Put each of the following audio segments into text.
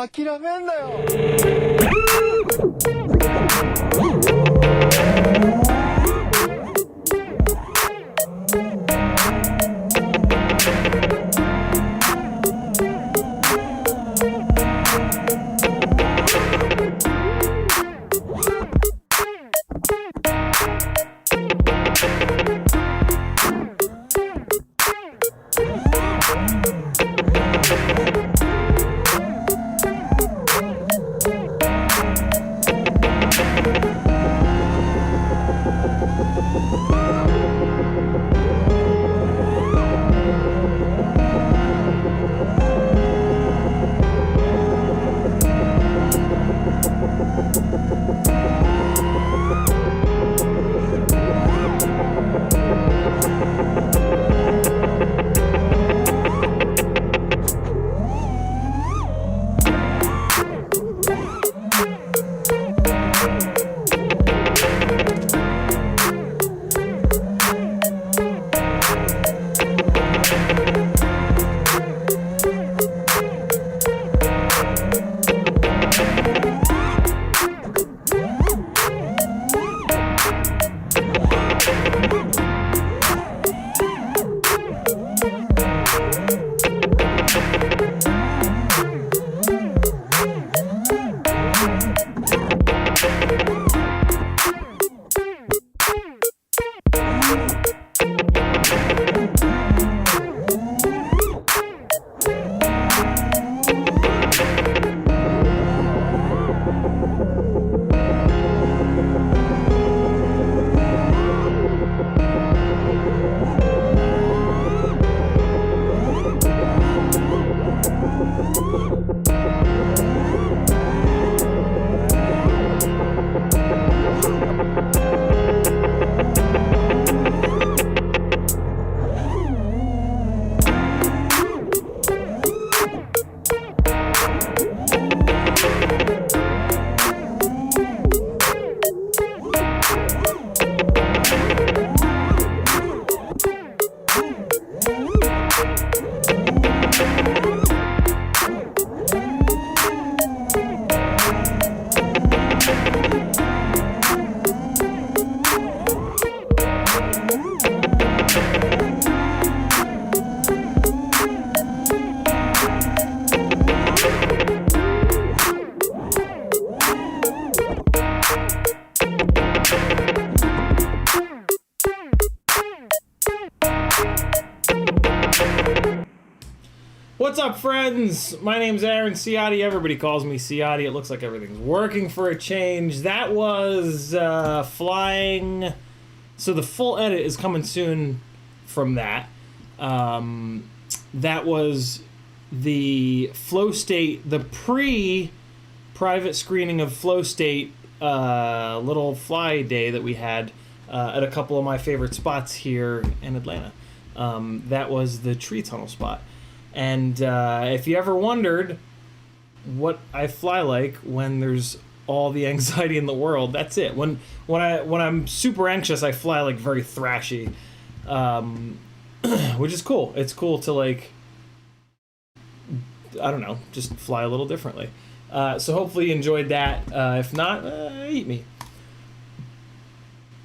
諦めんなよ。What's up, friends? My name's Aaron Ciotti. Everybody calls me Ciotti. It looks like everything's working for a change. That was flying. So the full edit is coming soon from that. That was the Flow State, the pre-private screening of Flow State little fly day that we had at a couple of my favorite spots here in Atlanta. That was the tree tunnel spot. And if you ever wondered what I fly like when there's all the anxiety in the world, that's it. When I'm super anxious, I fly like very thrashy, which is cool. It's cool to, like, I don't know, just fly a little differently. So hopefully you enjoyed that. If not, eat me.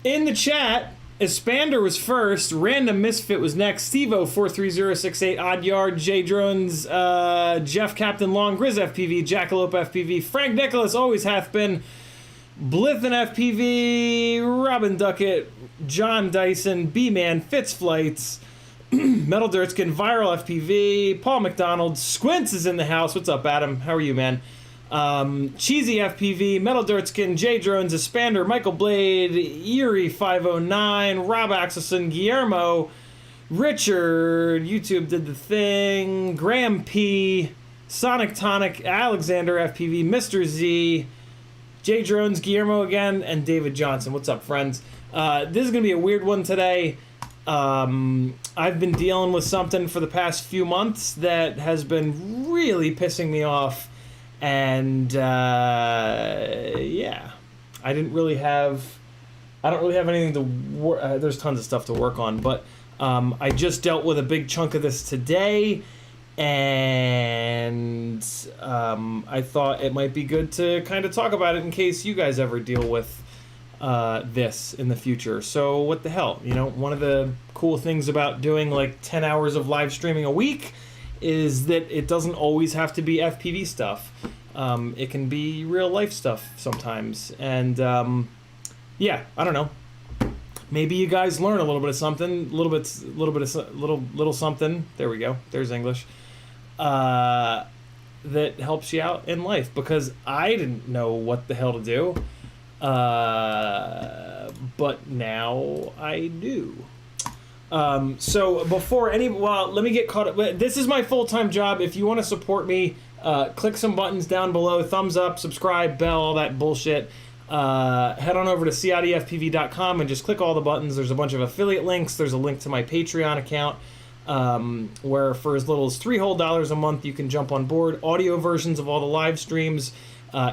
In the chat, Espander was first, Random Misfit was next, Stevo43068, Odd Yard, J Drones, Jeff Captain Long, Grizz FPV, Jackalope FPV, Frank Nicholas always hath been, Blithen FPV, Robin Duckett, John Dyson, B-Man, Fitz Flights, Metal Dirtskin, Viral FPV, Paul McDonald, Squints is in the house. What's up, Adam? How are you, man? Cheesy FPV, Metal Dirtskin, J Drones, Espander, Michael Blade, Erie 509, Rob Axelson, Guillermo, Richard, YouTube did the thing. Graham P, Sonic Tonic, Alexander FPV, Mr. Z, Jay Drones, Guillermo again, and David Johnson. What's up, friends? This is gonna be a weird one today. I've been dealing with something for the past few months that has been really pissing me off, and yeah, I don't really have anything to there's tons of stuff to work on, but I just dealt with a big chunk of this today, and I thought it might be good to kind of talk about it in case you guys ever deal with this in the future. So what the hell, you know, one of the cool things about doing like 10 hours of live streaming a week is that it doesn't always have to be FPV stuff. It can be real life stuff sometimes, and yeah, I don't know. Maybe you guys learn a little bit of something, little something. There we go. There's English. That helps you out in life, because I didn't know what the hell to do. But now I do. So before let me get caught up. This is my full-time job. If you want to support me, click some buttons down below, thumbs up, subscribe, bell, all that bullshit. Head on over to CiottiFPV.com and just click all the buttons. There's a bunch of affiliate links. There's a link to my Patreon account, where for as little as $3 whole a month, you can jump on board. Audio versions of all the live streams,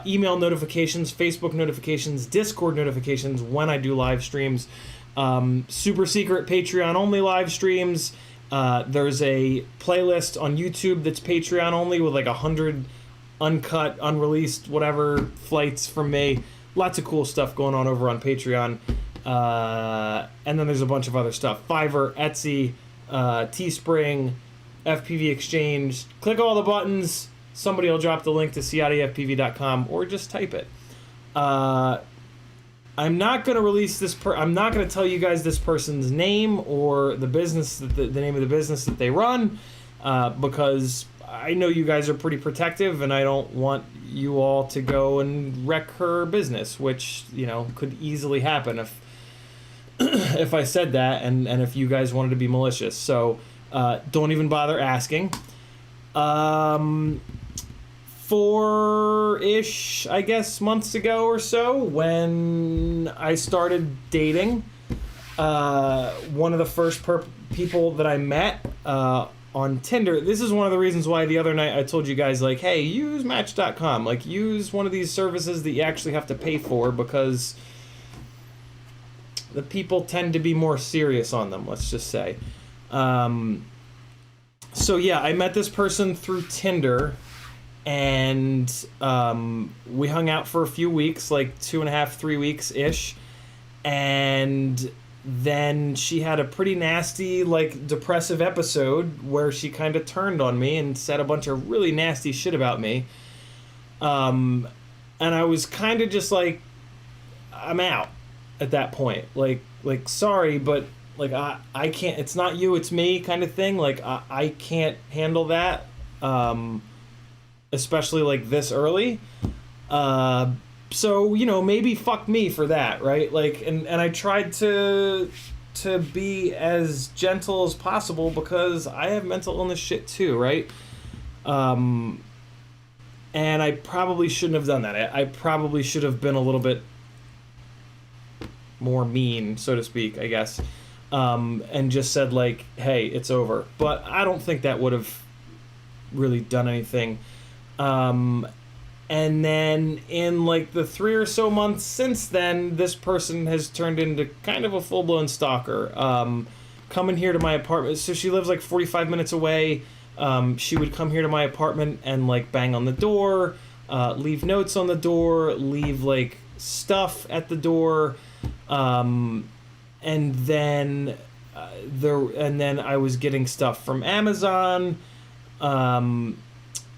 email notifications, Facebook notifications, Discord notifications when I do live streams, super secret Patreon only live streams. There's a playlist on YouTube that's Patreon only with like 100 uncut, unreleased, whatever flights from me. Lots of cool stuff going on over on Patreon. And then there's a bunch of other stuff. Fiverr, Etsy, Teespring, FPV Exchange. Click all the buttons. Somebody will drop the link to CiottiFPV.com, or just type it. I'm not going to release this. I'm not going to tell you guys this person's name or the business, the name of the business that they run, because I know you guys are pretty protective, and I don't want you all to go and wreck her business, which, you know, could easily happen if if I said that, and if you guys wanted to be malicious. So don't even bother asking. 4-ish, I guess, months ago or so, when I started dating, one of the first people that I met on Tinder. This is one of the reasons why the other night I told you guys, like, hey, use Match.com. Like, use one of these services that you actually have to pay for, because the people tend to be more serious on them, let's just say. So yeah, I met this person through Tinder, and we hung out for a few weeks, like 2.5, 3 weeks-ish, and then she had a pretty nasty, like, depressive episode where she kind of turned on me and said a bunch of really nasty shit about me. And I was kind of just like, I'm out at that point. Like sorry, but, like, I can't, it's not you, it's me kind of thing. Like, I can't handle that, especially, like, this early. So, you know, maybe fuck me for that, right? Like, and I tried to be as gentle as possible, because I have mental illness shit too, right? And I probably shouldn't have done that. I probably should have been a little bit more mean, so to speak, I guess, and just said, like, hey, it's over. But I don't think that would have really done anything. And then in, like, the 3 or so months since then, this person has turned into kind of a full-blown stalker. Coming here to my apartment. So she lives, like, 45 minutes away. She would come here to my apartment and, like, bang on the door, leave notes on the door, leave, like, stuff at the door. And then I was getting stuff from Amazon.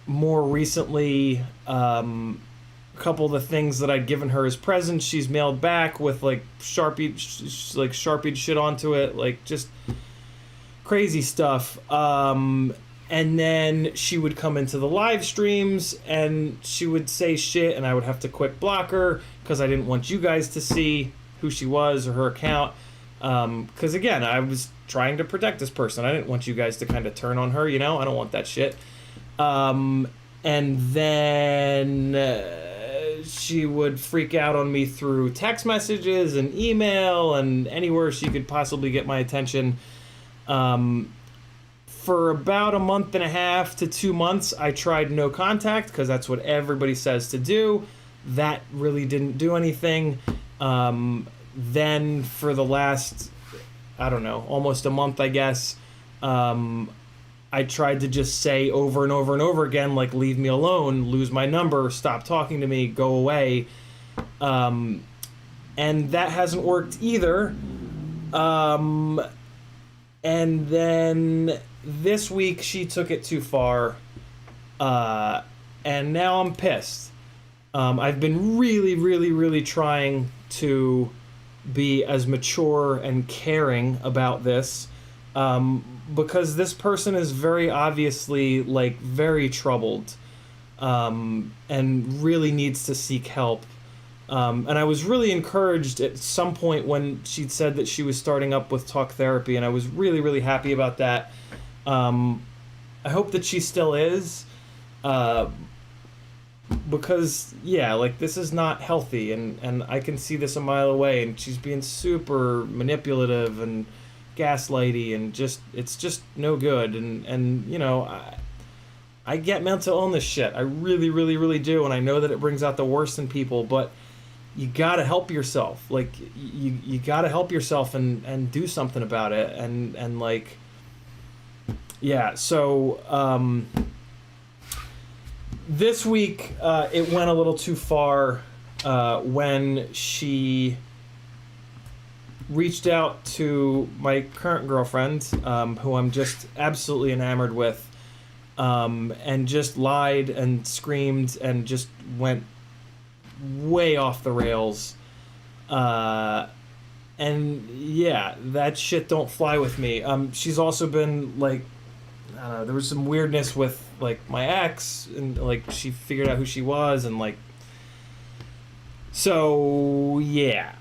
More recently, a couple of the things that I'd given her as presents, she's mailed back with, like, Sharpied shit onto it, like, just crazy stuff. And then she would come into the live streams and she would say shit, and I would have to quick block her because I didn't want you guys to see who she was or her account. Because again, I was trying to protect this person. I didn't want you guys to kind of turn on her, you know? I don't want that shit. And then she would freak out on me through text messages and email and anywhere she could possibly get my attention. For about a month and a half to 2 months, I tried no contact because that's what everybody says to do. That really didn't do anything. Then for the last, I don't know, almost a month, I guess, I tried to just say over and over and over again, like, leave me alone, lose my number, stop talking to me, go away. And that hasn't worked either. And then this week she took it too far. And now I'm pissed. I've been really, really, really trying to be as mature and caring about this. Because this person is very obviously, like, very troubled, and really needs to seek help. And I was really encouraged at some point when she'd said that she was starting up with talk therapy, and I was really, really happy about that. I hope that she still is, because, yeah, like, this is not healthy, and I can see this a mile away, and she's being super manipulative and gaslighty, and it's just no good. And you know, I get mental illness shit. I really, really, really do, and I know that it brings out the worst in people, but you gotta help yourself. Like, you gotta help yourself and do something about it. And like, yeah, so this week it went a little too far when she reached out to my current girlfriend, who I'm just absolutely enamored with, and just lied and screamed and just went way off the rails. And yeah, that shit don't fly with me. She's also been, like, I don't know, there was some weirdness with, like, my ex, and, like, she figured out who she was, and, like, so yeah.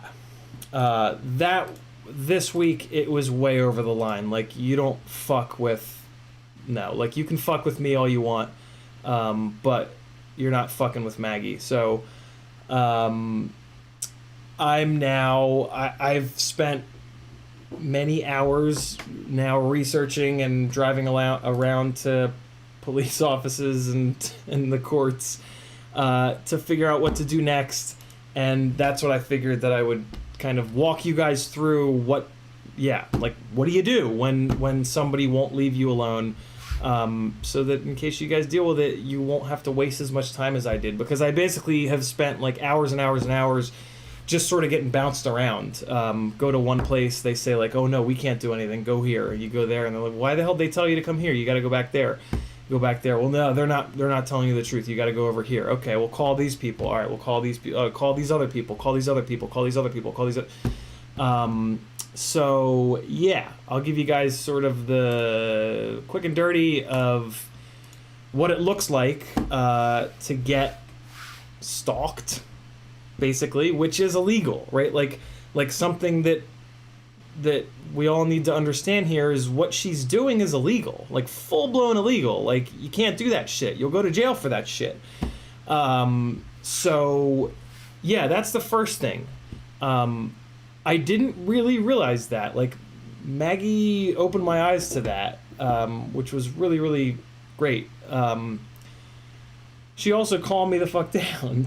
That this week it was way over the line. Like, you don't fuck with, no, like, you can fuck with me all you want, but you're not fucking with Maggie. So I've spent many hours now researching and driving around to police offices and in the courts to figure out what to do next. And that's what I figured that I would kind of walk you guys through. What do you do when somebody won't leave you alone, so that in case you guys deal with it, you won't have to waste as much time as I did, because I basically have spent, like, hours and hours and hours just sort of getting bounced around. Go to one place, they say, like, oh no, we can't do anything, go here. You go there, and they're like, why the hell did they tell you to come here? You got to go back there. Go back there. Well, no, they're not telling you the truth. You got to go over here. Okay, we'll call these people. All right, we'll call these call these other people. Call these other people. Call these other people. Call these. So yeah, I'll give you guys sort of the quick and dirty of what it looks like to get stalked, basically, which is illegal, right? Like something that we all need to understand here is what she's doing is illegal, like full-blown illegal. Like, you can't do that shit. You'll go to jail for that shit. So yeah, that's the first thing. I didn't really realize that. Like, Maggie opened my eyes to that, which was really, really great. She also calmed me the fuck down.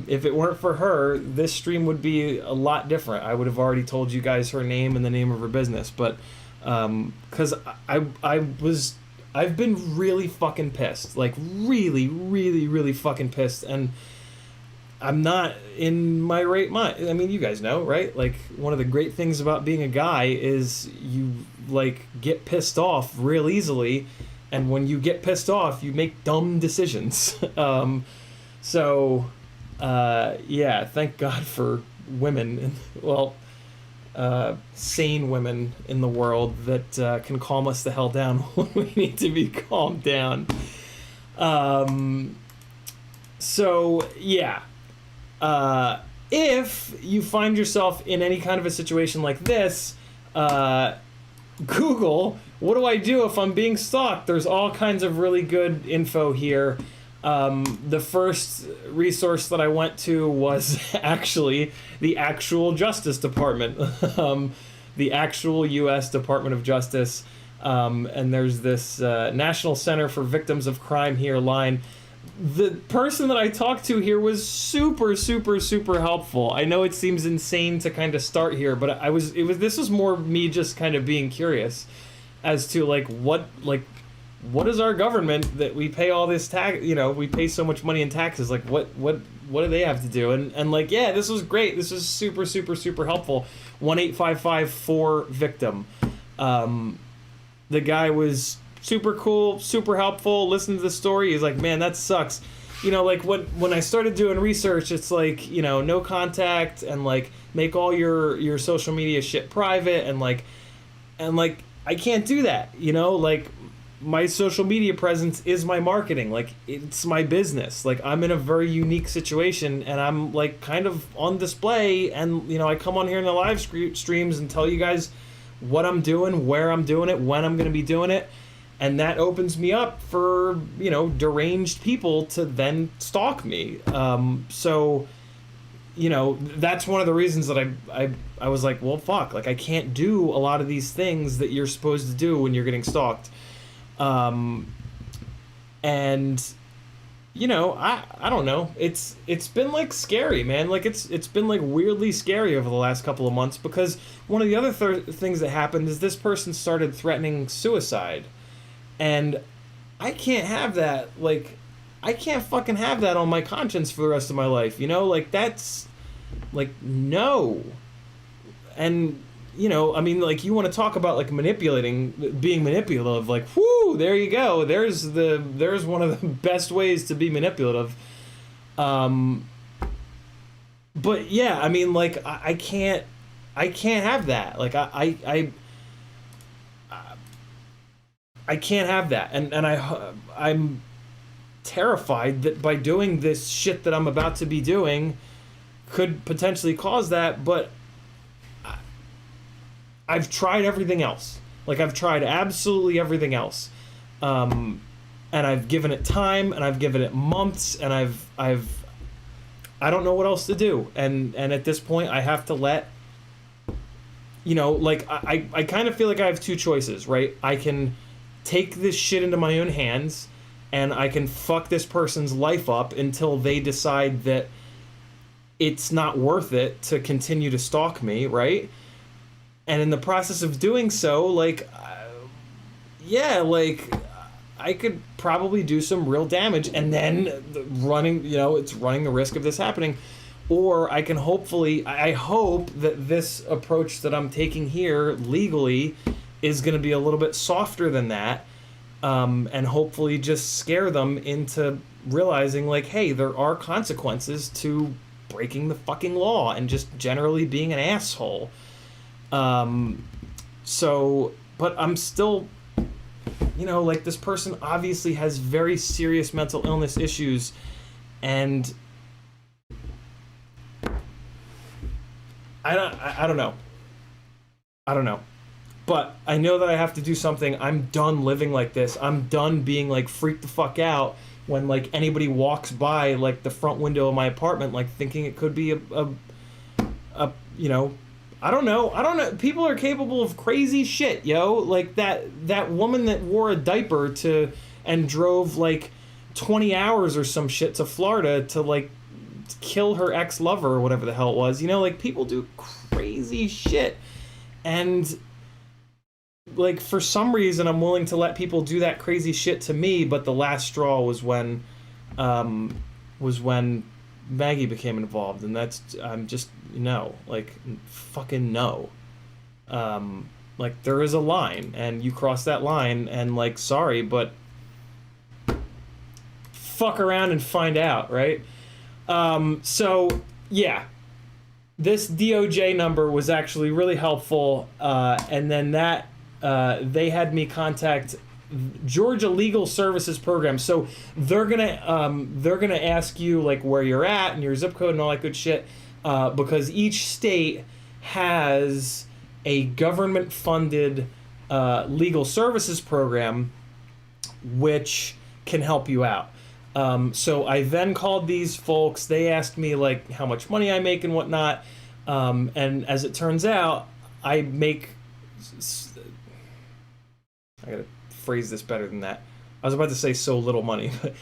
If it weren't for her, this stream would be a lot different. I would have already told you guys her name and the name of her business, but because I've been really fucking pissed, like really, really, really fucking pissed, and I'm not in my right mind. I mean, you guys know, right? Like, one of the great things about being a guy is you, like, get pissed off real easily. And when you get pissed off, you make dumb decisions. Yeah, thank God for women, sane women in the world that can calm us the hell down when we need to be calmed down. If you find yourself in any kind of a situation like this, Google, what do I do if I'm being stalked? There's all kinds of really good info here. The first resource that I went to was actually the actual Justice Department, the actual U.S. Department of Justice. And there's this National Center for Victims of Crime here line. The person that I talked to here was super, super, super helpful. I know it seems insane to kind of start here, but this was more me just kind of being curious as to what is our government that we pay all this tax, we pay so much money in taxes, what do they have to do? And yeah, this was great. This was super, super, super helpful. 1-855-4-VICTIM. The guy was super cool, super helpful. Listen to the story. He's like, man, that sucks. When I started doing research, it's no contact and make all your social media shit private and I can't do that. My social media presence is my marketing. It's my business. I'm in a very unique situation and I'm kind of on display and I come on here in the live streams and tell you guys what I'm doing, where I'm doing it, when I'm going to be doing it. And that opens me up for, deranged people to then stalk me. So, that's one of the reasons that I was like, well, fuck, I can't do a lot of these things that you're supposed to do when you're getting stalked. And, I don't know. It's been scary, man. It's been weirdly scary over the last couple of months because one of the other things that happened is this person started threatening suicide. And I can't have that. I can't fucking have that on my conscience for the rest of my life. That's no. And you want to talk about being manipulative, whoo, there you go. There's one of the best ways to be manipulative. But yeah, I can't have that. I can't have that. And I'm terrified that by doing this shit that I'm about to be doing could potentially cause that, but I've tried everything else. I've tried absolutely everything else. And I've given it time and I've given it months and I don't know what else to do. And at this point I have to let, I kind of feel like I have two choices, right? I can take this shit into my own hands and I can fuck this person's life up until they decide that it's not worth it to continue to stalk me, right? And in the process of doing so, I could probably do some real damage and then it's running the risk of this happening. Or I can I hope that this approach that I'm taking here legally is going to be a little bit softer than that, and hopefully just scare them into realizing, hey, there are consequences to breaking the fucking law and just generally being an asshole. But I'm still, this person obviously has very serious mental illness issues, and I don't know. But I know that I have to do something. I'm done living like this. I'm done being freaked the fuck out when anybody walks by the front window of my apartment thinking it could be a I don't know. People are capable of crazy shit, yo. That woman that wore a diaper and drove 20 hours or some shit to Florida to kill her ex-lover or whatever the hell it was. People do crazy shit. And for some reason I'm willing to let people do that crazy shit to me, but the last straw was when Maggie became involved, and I'm just no, fucking no. There is a line, and you cross that line, and sorry, but fuck around and find out, right? So yeah, this DOJ number was actually really helpful, and then that they had me contact Georgia Legal Services Program. So they're gonna ask you where you're at and your zip code and all that good shit, because each state has a government-funded legal services program which can help you out. So I then called these folks. They asked me like how much money I make and whatnot. And as it turns out, I make... I gotta phrase this better than that. I was about to say so little money, but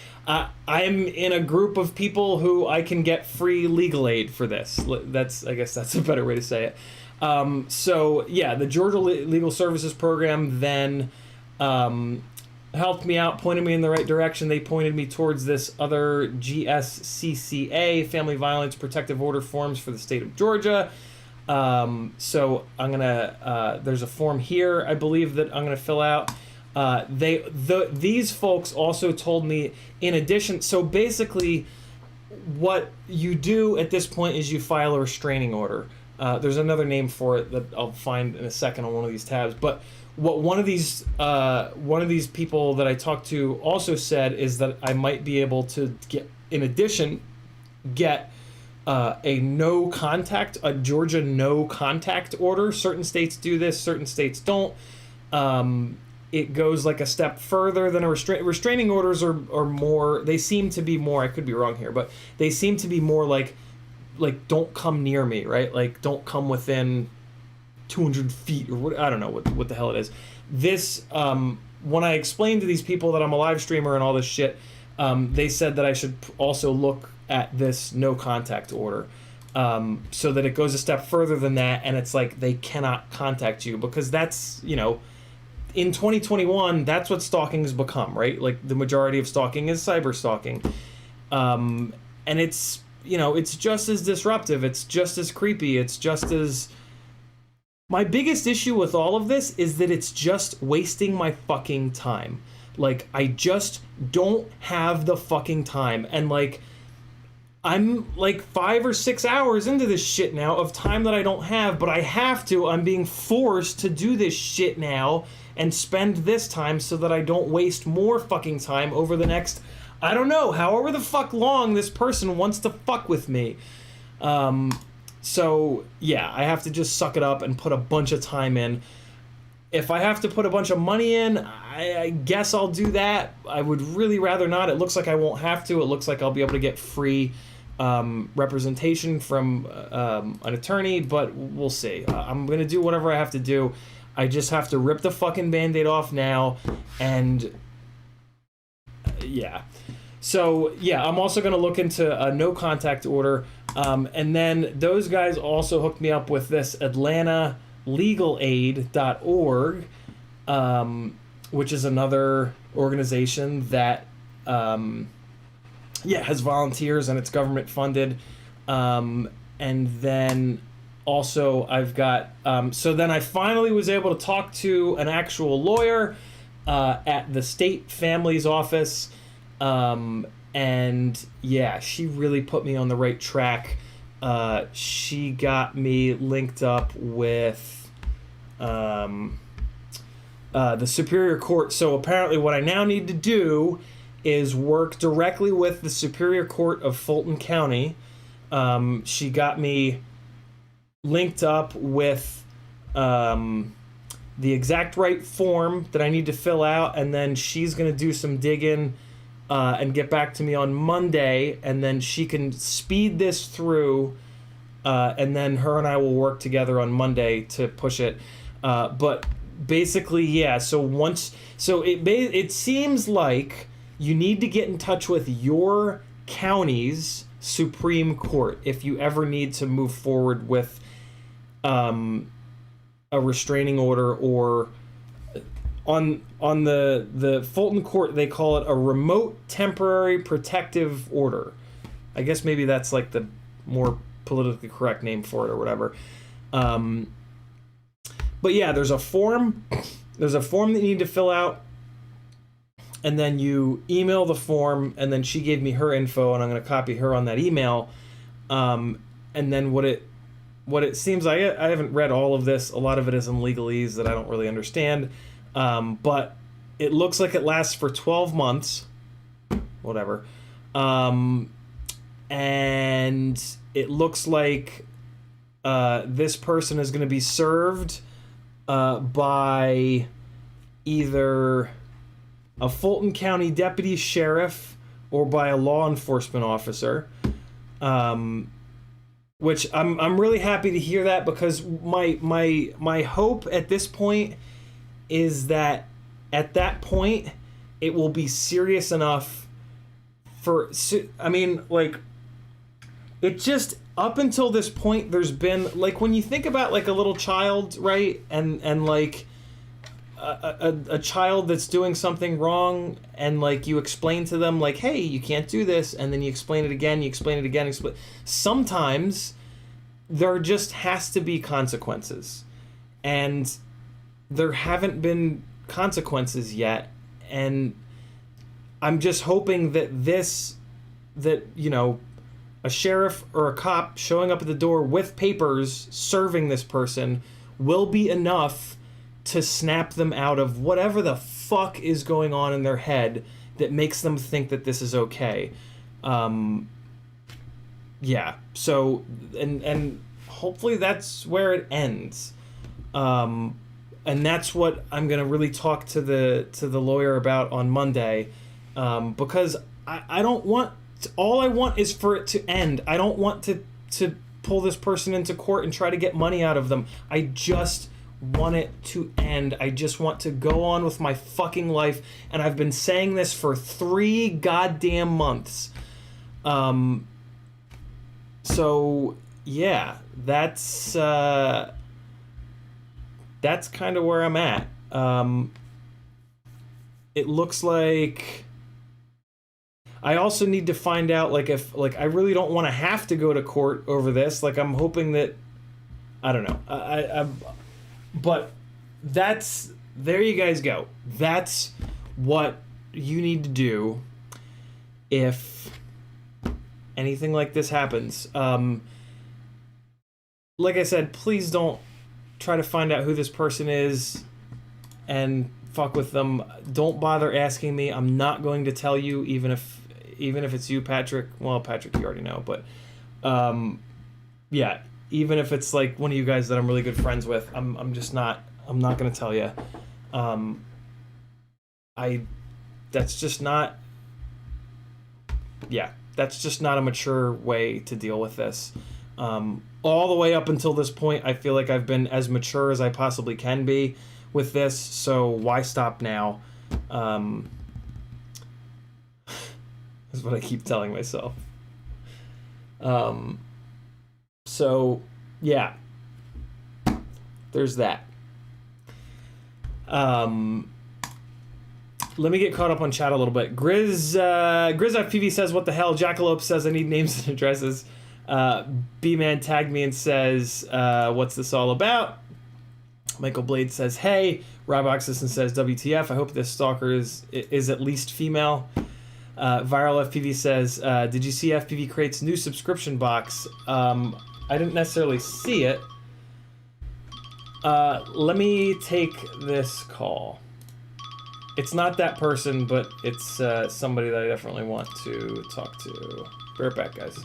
I'm in a group of people who I can get free legal aid for this. I guess that's a better way to say it. So yeah, the Georgia Legal Services Program then helped me out, pointed me in the right direction. They pointed me towards this other GSCCA, Family Violence Protective Order forms for the state of Georgia. So I'm gonna, there's a form here, I believe, that I'm gonna fill out. These folks also told me, in addition, so basically what you do at this point is you file a restraining order. There's another name for it that I'll find in a second on one of these tabs, but what one of these people that I talked to also said is that I might be able to get, in addition, get a Georgia no contact order. Certain states do this, certain states don't. It goes like a step further than a restraining orders are more, they seem to be more, I could be wrong here, but they seem to be more like don't come near me, right? Like don't come within 200 feet or what, I don't know what the hell it is. This, when I explained to these people that I'm a live streamer and all this shit, they said that I should also look at this no contact order, so that it goes a step further than that, and it's like they cannot contact you, because that's, you know, in 2021, that's what stalking has become, right? Like the majority of stalking is cyber stalking, and it's, you know, it's just as disruptive, it's just as creepy, it's just as... My biggest issue with all of this is that it's just wasting my fucking time. Like, I just don't have the fucking time. And, like, I'm, like, 5 or 6 hours into this shit now of time that I don't have, but I have to. I'm being forced to do this shit now and spend this time so that I don't waste more fucking time over the next, I don't know, however the fuck long this person wants to fuck with me. So, yeah, I have to just suck it up and put a bunch of time in. If I have to put a bunch of money in, I guess I'll do that. I would really rather not. It looks like I won't have to. It looks like I'll be able to get free representation from an attorney, but we'll see. I'm going to do whatever I have to do. I just have to rip the fucking Band-Aid off now, and yeah. So, yeah, I'm also going to look into a no-contact order. And then those guys also hooked me up with this AtlantaLegalAid.org, which is another organization that, has volunteers and it's government funded. And then also I've got, so then I finally was able to talk to an actual lawyer at the state family's office. And yeah, she really put me on the right track. She got me linked up with the Superior Court. So apparently what I now need to do is work directly with the Superior Court of Fulton County. She got me linked up with the exact right form that I need to fill out, and then she's going to do some digging and get back to me on Monday, and then she can speed this through, and then her and I will work together on Monday to push it. But basically, yeah, it seems like you need to get in touch with your county's Supreme Court if you ever need to move forward with a restraining order, or on the Fulton Court, they call it a remote temporary protective order. I guess maybe that's like the more politically correct name for it or whatever. But yeah, there's a form that you need to fill out, and then you email the form, and then she gave me her info, and I'm going to copy her on that email. And then what it seems, I haven't read all of this. A lot of it is in legalese that I don't really understand. But it looks like it lasts for 12 months, whatever. And it looks like this person is going to be served by either a Fulton County deputy sheriff or by a law enforcement officer. Which I'm really happy to hear that, because my hope at this point is that at that point it will be serious enough for, I mean, like, it just, up until this point, there's been, like, when you think about, like, a little child, right, and like a child that's doing something wrong, and like you explain to them, like, hey, you can't do this, and then you explain it again, sometimes there just has to be consequences, and there haven't been consequences yet. And I'm just hoping that you know, a sheriff or a cop showing up at the door with papers serving this person will be enough to snap them out of whatever the fuck is going on in their head that makes them think that this is okay. Yeah, so, and hopefully that's where it ends. And that's what I'm gonna really talk to the lawyer about on Monday, because I don't want, all I want is for it to end. I don't want to pull this person into court and try to get money out of them. I just want it to end. I just want to go on with my fucking life, and I've been saying this for 3 goddamn months. So yeah, that's kind of where I'm at. It looks like I also need to find out, like, if, like, I really don't want to have to go to court over this. Like, I'm hoping that, I don't know. But that's, there you guys go. That's what you need to do if anything like this happens. Like I said, please don't try to find out who this person is and fuck with them. Don't bother asking me. I'm not going to tell you, even if it's you, Patrick. Well, Patrick, you already know, but yeah, even if it's like one of you guys that I'm really good friends with, I'm not going to tell you. That's just not a mature way to deal with this. All the way up until this point, I feel like I've been as mature as I possibly can be with this, so why stop now? Is what I keep telling myself. So yeah, there's that. Let me get caught up on chat a little bit. GrizzFPV says, what the hell? Jackalope says, I need names and addresses. B-Man tagged me and says, what's this all about? Michael Blade says, hey. Rob Oxison says, WTF, I hope this stalker is at least female. Viral FPV says, did you see FPV Crate's new subscription box? I didn't necessarily see it. Let me take this call. It's not that person, but it's somebody that I definitely want to talk to. Be right back, guys.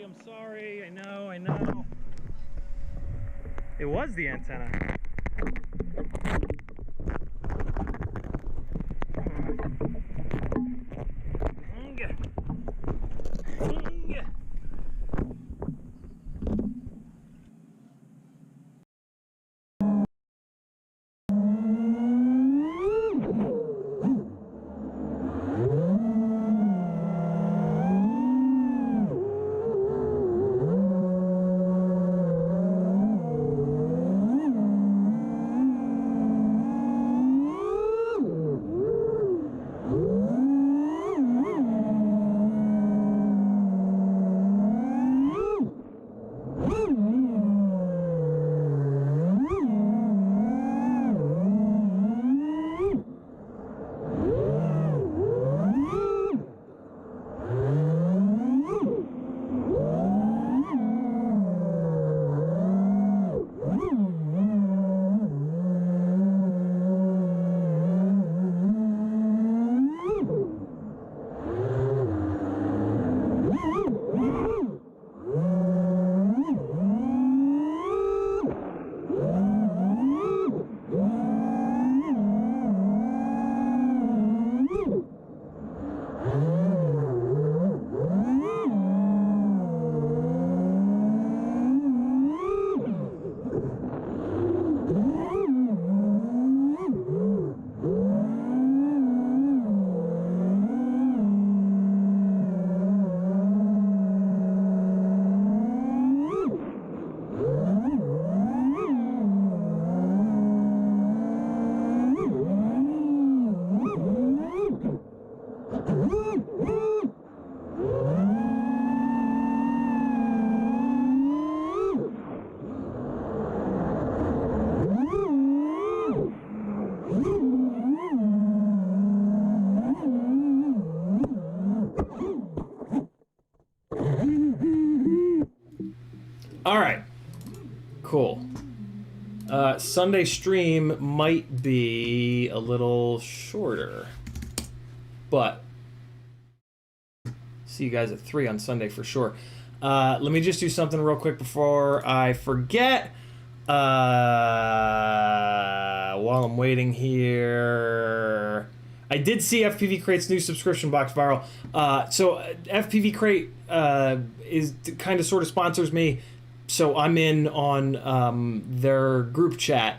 I'm sorry. I know. It was the antenna. All right, cool. Sunday stream might be a little shorter, but see you guys at 3 on Sunday for sure. Let me just do something real quick before I forget. While I'm waiting here, I did see FPV Crate's new subscription box viral. So FPV Crate is kind of sort of sponsors me. So I'm in on their group chat.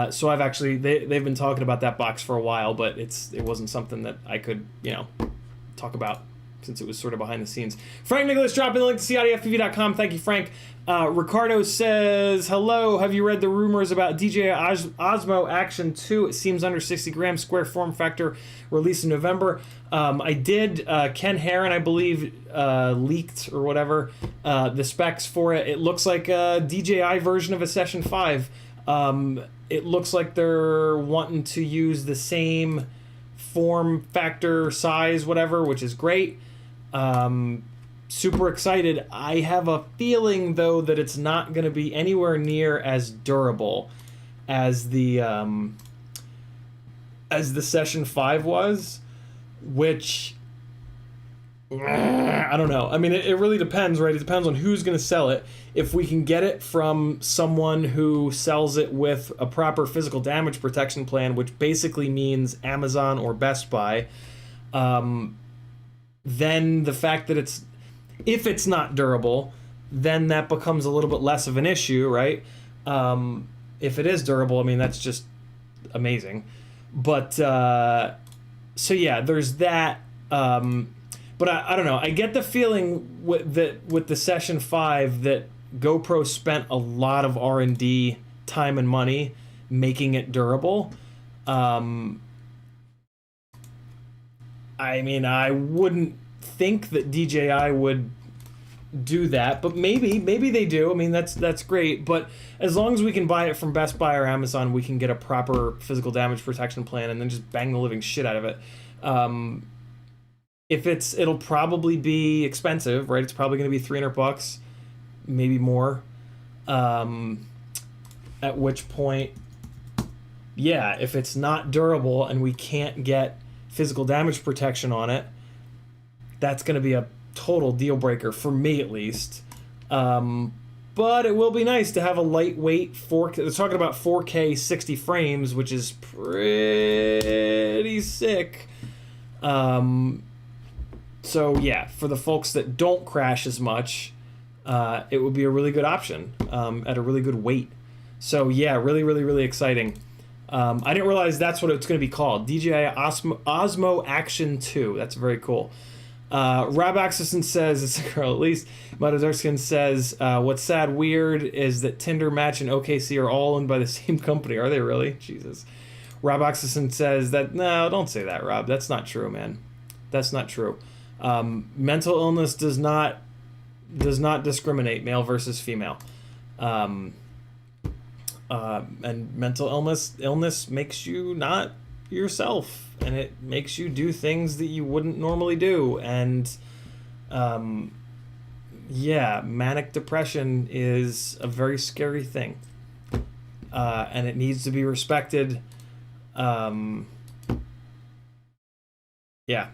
So I've actually they've been talking about that box for a while, but it wasn't something that I could talk about since it was sort of behind the scenes. Frank Nicholas dropping the link to CiottiFPV.com. Thank you, Frank. Ricardo says, hello, have you read the rumors about DJI Osmo Action 2? It seems under 60 grams, square form factor, released in November. I did. Ken Heron, I believe, leaked or whatever the specs for it. It looks like a DJI version of a Session 5. It looks like they're wanting to use the same form factor, size, whatever, which is great. Super excited. I have a feeling though that it's not going to be anywhere near as durable as the Session 5 was, which I don't know. I mean, it really depends, right? It depends on who's going to sell it. If we can get it from someone who sells it with a proper physical damage protection plan, which basically means Amazon or Best Buy, then the fact that if it's not durable, then that becomes a little bit less of an issue, right? If it is durable, I mean, that's just amazing. But, so yeah, there's that. But I don't know. I get the feeling with the Session 5 that GoPro spent a lot of R&D time and money making it durable. I mean, I wouldn't think that DJI would do that, but maybe they do. I mean, that's great. But as long as we can buy it from Best Buy or Amazon, we can get a proper physical damage protection plan and then just bang the living shit out of it. It'll probably be expensive, right? It's probably going to be $300, maybe more. At which point, yeah, if it's not durable and we can't get physical damage protection on it, that's going to be a total deal breaker for me at least. But it will be nice to have a lightweight 4K. They're talking about 4K 60 frames, which is pretty sick. So yeah, for the folks that don't crash as much, it would be a really good option at a really good weight. So yeah, really, really, really exciting. I didn't realize that's what it's going to be called. DJI Osmo Action 2. That's very cool. Rob Axelson says, it's a girl at least. Matadorskin says, what's sad weird is that Tinder, Match, and OKC are all owned by the same company. Are they really? Jesus. Rob Axelson says that, no, don't say that, Rob. That's not true, man. That's not true. Mental illness does not discriminate male versus female. And mental illness makes you not yourself, and it makes you do things that you wouldn't normally do. And yeah, manic depression is a very scary thing, and it needs to be respected. Yeah,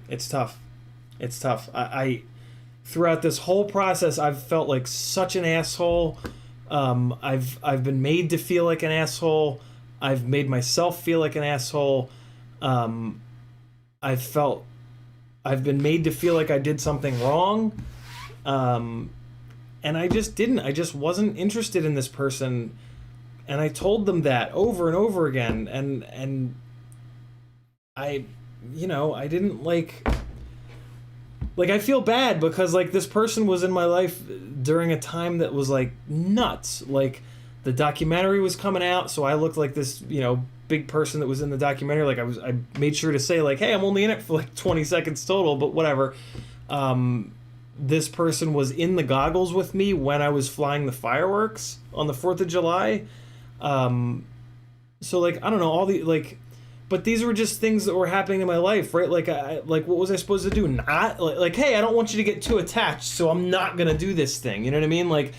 it's tough. It's tough. I throughout this whole process, I've felt like such an asshole. I've been made to feel like an asshole. I've made myself feel like an asshole. I've been made to feel like I did something wrong. And I just didn't. I just wasn't interested in this person. And I told them that over and over again. And I didn't I feel bad because like this person was in my life during a time that was like nuts. Like the documentary was coming out, so I looked like this, big person that was in the documentary. Like I made sure to say like, hey, I'm only in it for like 20 seconds total, but whatever. This person was in the goggles with me when I was flying the fireworks on the 4th of July. So like, I don't know, but these were just things that were happening in my life, right? Like, what was I supposed to do? Not like, hey, I don't want you to get too attached, so I'm not gonna do this thing. You know what I mean? Like,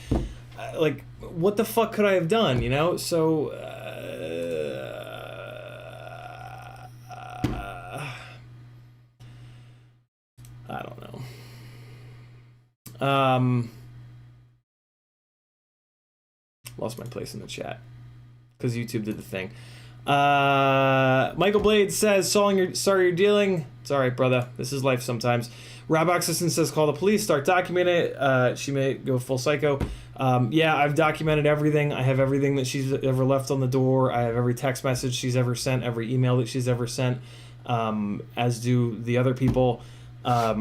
what the fuck could I have done? So I don't know. Lost my place in the chat because YouTube did the thing. Michael Blade says, sorry you're dealing. It's all right, brother. This is life sometimes. Rob Oxison says, call the police, start documenting it. She may go full psycho. Yeah, I've documented everything. I have everything that she's ever left on the door. I have every text message she's ever sent, every email that she's ever sent, as do the other people. I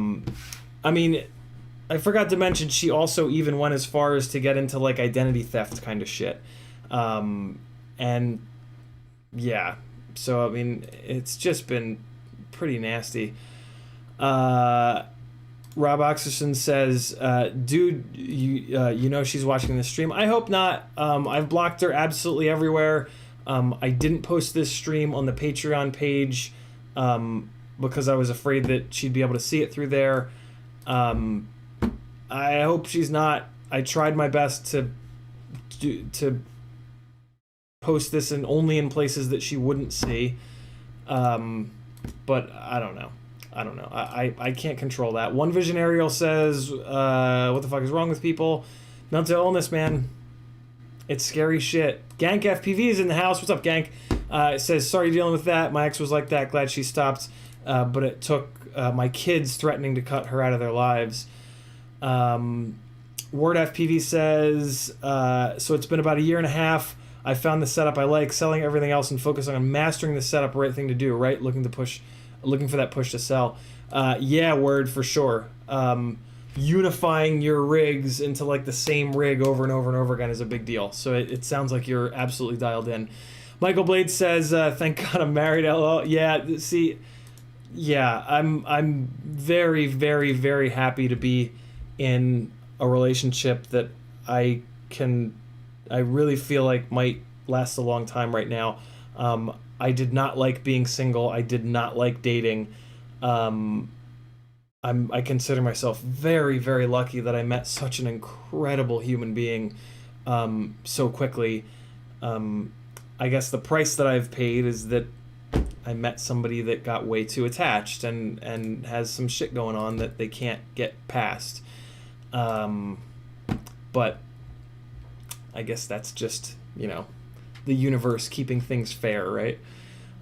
mean, I forgot to mention she also even went as far as to get into like identity theft kind of shit. And yeah, so I mean, it's just been pretty nasty. Rob Oxison says, dude, you know she's watching this stream. I hope not. I've blocked her absolutely everywhere. I didn't post this stream on the Patreon page because I was afraid that she'd be able to see it through there. I hope she's not. I tried my best to post this only in places that she wouldn't see. But I don't know. I can't control that. One Vision Ariel says, what the fuck is wrong with people? Mental illness, man. It's scary shit. Gank FPV is in the house. What's up, Gank? It says, sorry you're dealing with that. My ex was like that. Glad she stopped. But it took my kids threatening to cut her out of their lives. Word FPV says, so it's been about 1.5 years. I found the setup I like, selling everything else and focusing on mastering the setup, right thing to do, right? Looking for that push to sell. Yeah, Word, for sure. Unifying your rigs into like the same rig over and over and over again is a big deal. So it sounds like you're absolutely dialed in. Michael Blade says, thank God I'm married, LOL. Yeah, see, yeah, I'm very, very, very happy to be in a relationship that I really feel like might last a long time right now. I did not like being single. I did not like dating. I consider myself very, very lucky that I met such an incredible human being so quickly. I guess the price that I've paid is that I met somebody that got way too attached and has some shit going on that they can't get past. But I guess that's just, the universe keeping things fair, right?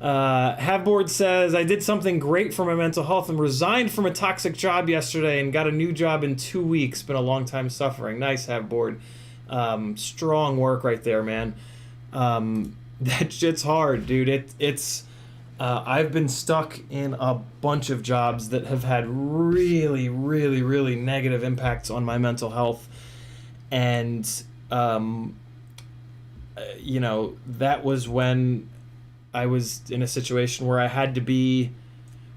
Haveboard says, I did something great for my mental health and resigned from a toxic job yesterday and got a new job in 2 weeks. Been a long time suffering. Nice, Haveboard. Strong work right there, man. That shit's hard, dude. I've been stuck in a bunch of jobs that have had really, really, really negative impacts on my mental health. And, that was when I was in a situation where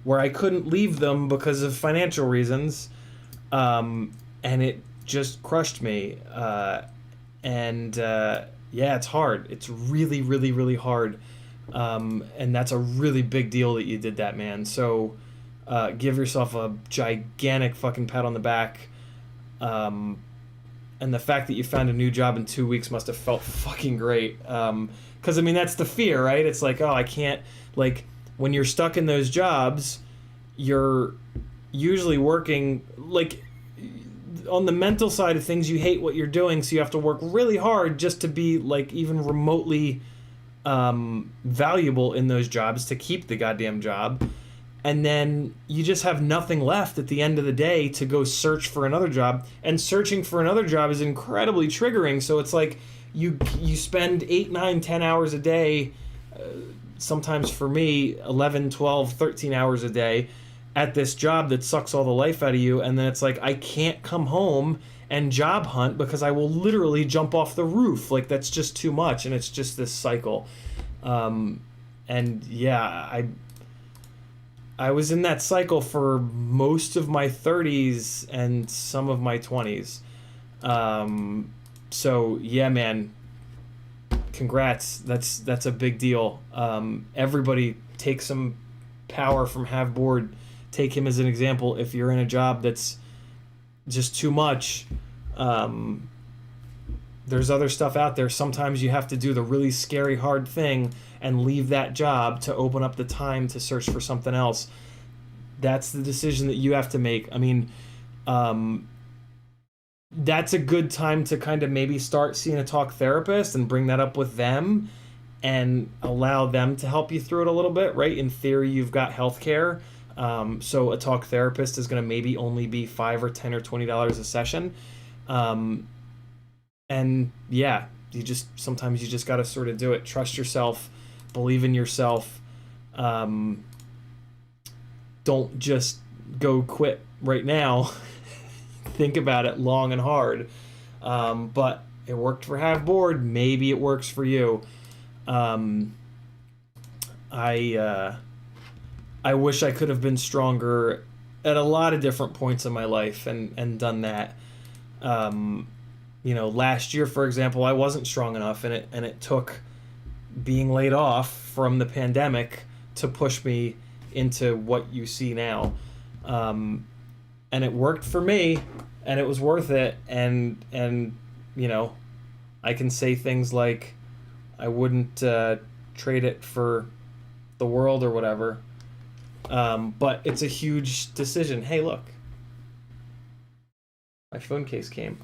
where I couldn't leave them because of financial reasons. And it just crushed me. Yeah, it's hard. It's really, really, really hard. And that's a really big deal that you did that, man. So give yourself a gigantic fucking pat on the back. And the fact that you found a new job in 2 weeks must have felt fucking great. Because, that's the fear, right? It's like, oh, I can't... Like, when you're stuck in those jobs, you're usually working... Like, on the mental side of things, you hate what you're doing, so you have to work really hard just to be, like, even remotely valuable in those jobs to keep the goddamn job. And then you just have nothing left at the end of the day to go search for another job. And searching for another job is incredibly triggering. So it's like you spend 8, 9, 10 hours a day, sometimes for me, 11, 12, 13 hours a day at this job that sucks all the life out of you. And then it's like, I can't come home and job hunt because I will literally jump off the roof. Like, that's just too much. And it's just this cycle. And yeah, I was in that cycle for most of my 30s and some of my 20s. So yeah, man, congrats. That's a big deal. Everybody take some power from Haveboard. Take him as an example. If you're in a job that's just too much, there's other stuff out there. Sometimes you have to do the really scary, hard thing and leave that job to open up the time to search for something else. That's the decision that you have to make. That's a good time to kind of maybe start seeing a talk therapist and bring that up with them and allow them to help you through it a little bit, right? In theory, you've got healthcare. So a talk therapist is going to maybe only be $5 or $10 or $20 a session. And yeah, sometimes you just got to sort of do it. Trust yourself, believe in yourself. Don't just go quit right now. Think about it long and hard. But it worked for Haveboard. Maybe it works for you. I wish I could have been stronger at a lot of different points in my life and done that. Last year, for example, I wasn't strong enough, and it took being laid off from the pandemic to push me into what you see now. And it worked for me, and it was worth it. And I can say things like, I wouldn't trade it for the world or whatever. But it's a huge decision. Hey, look. My phone case came.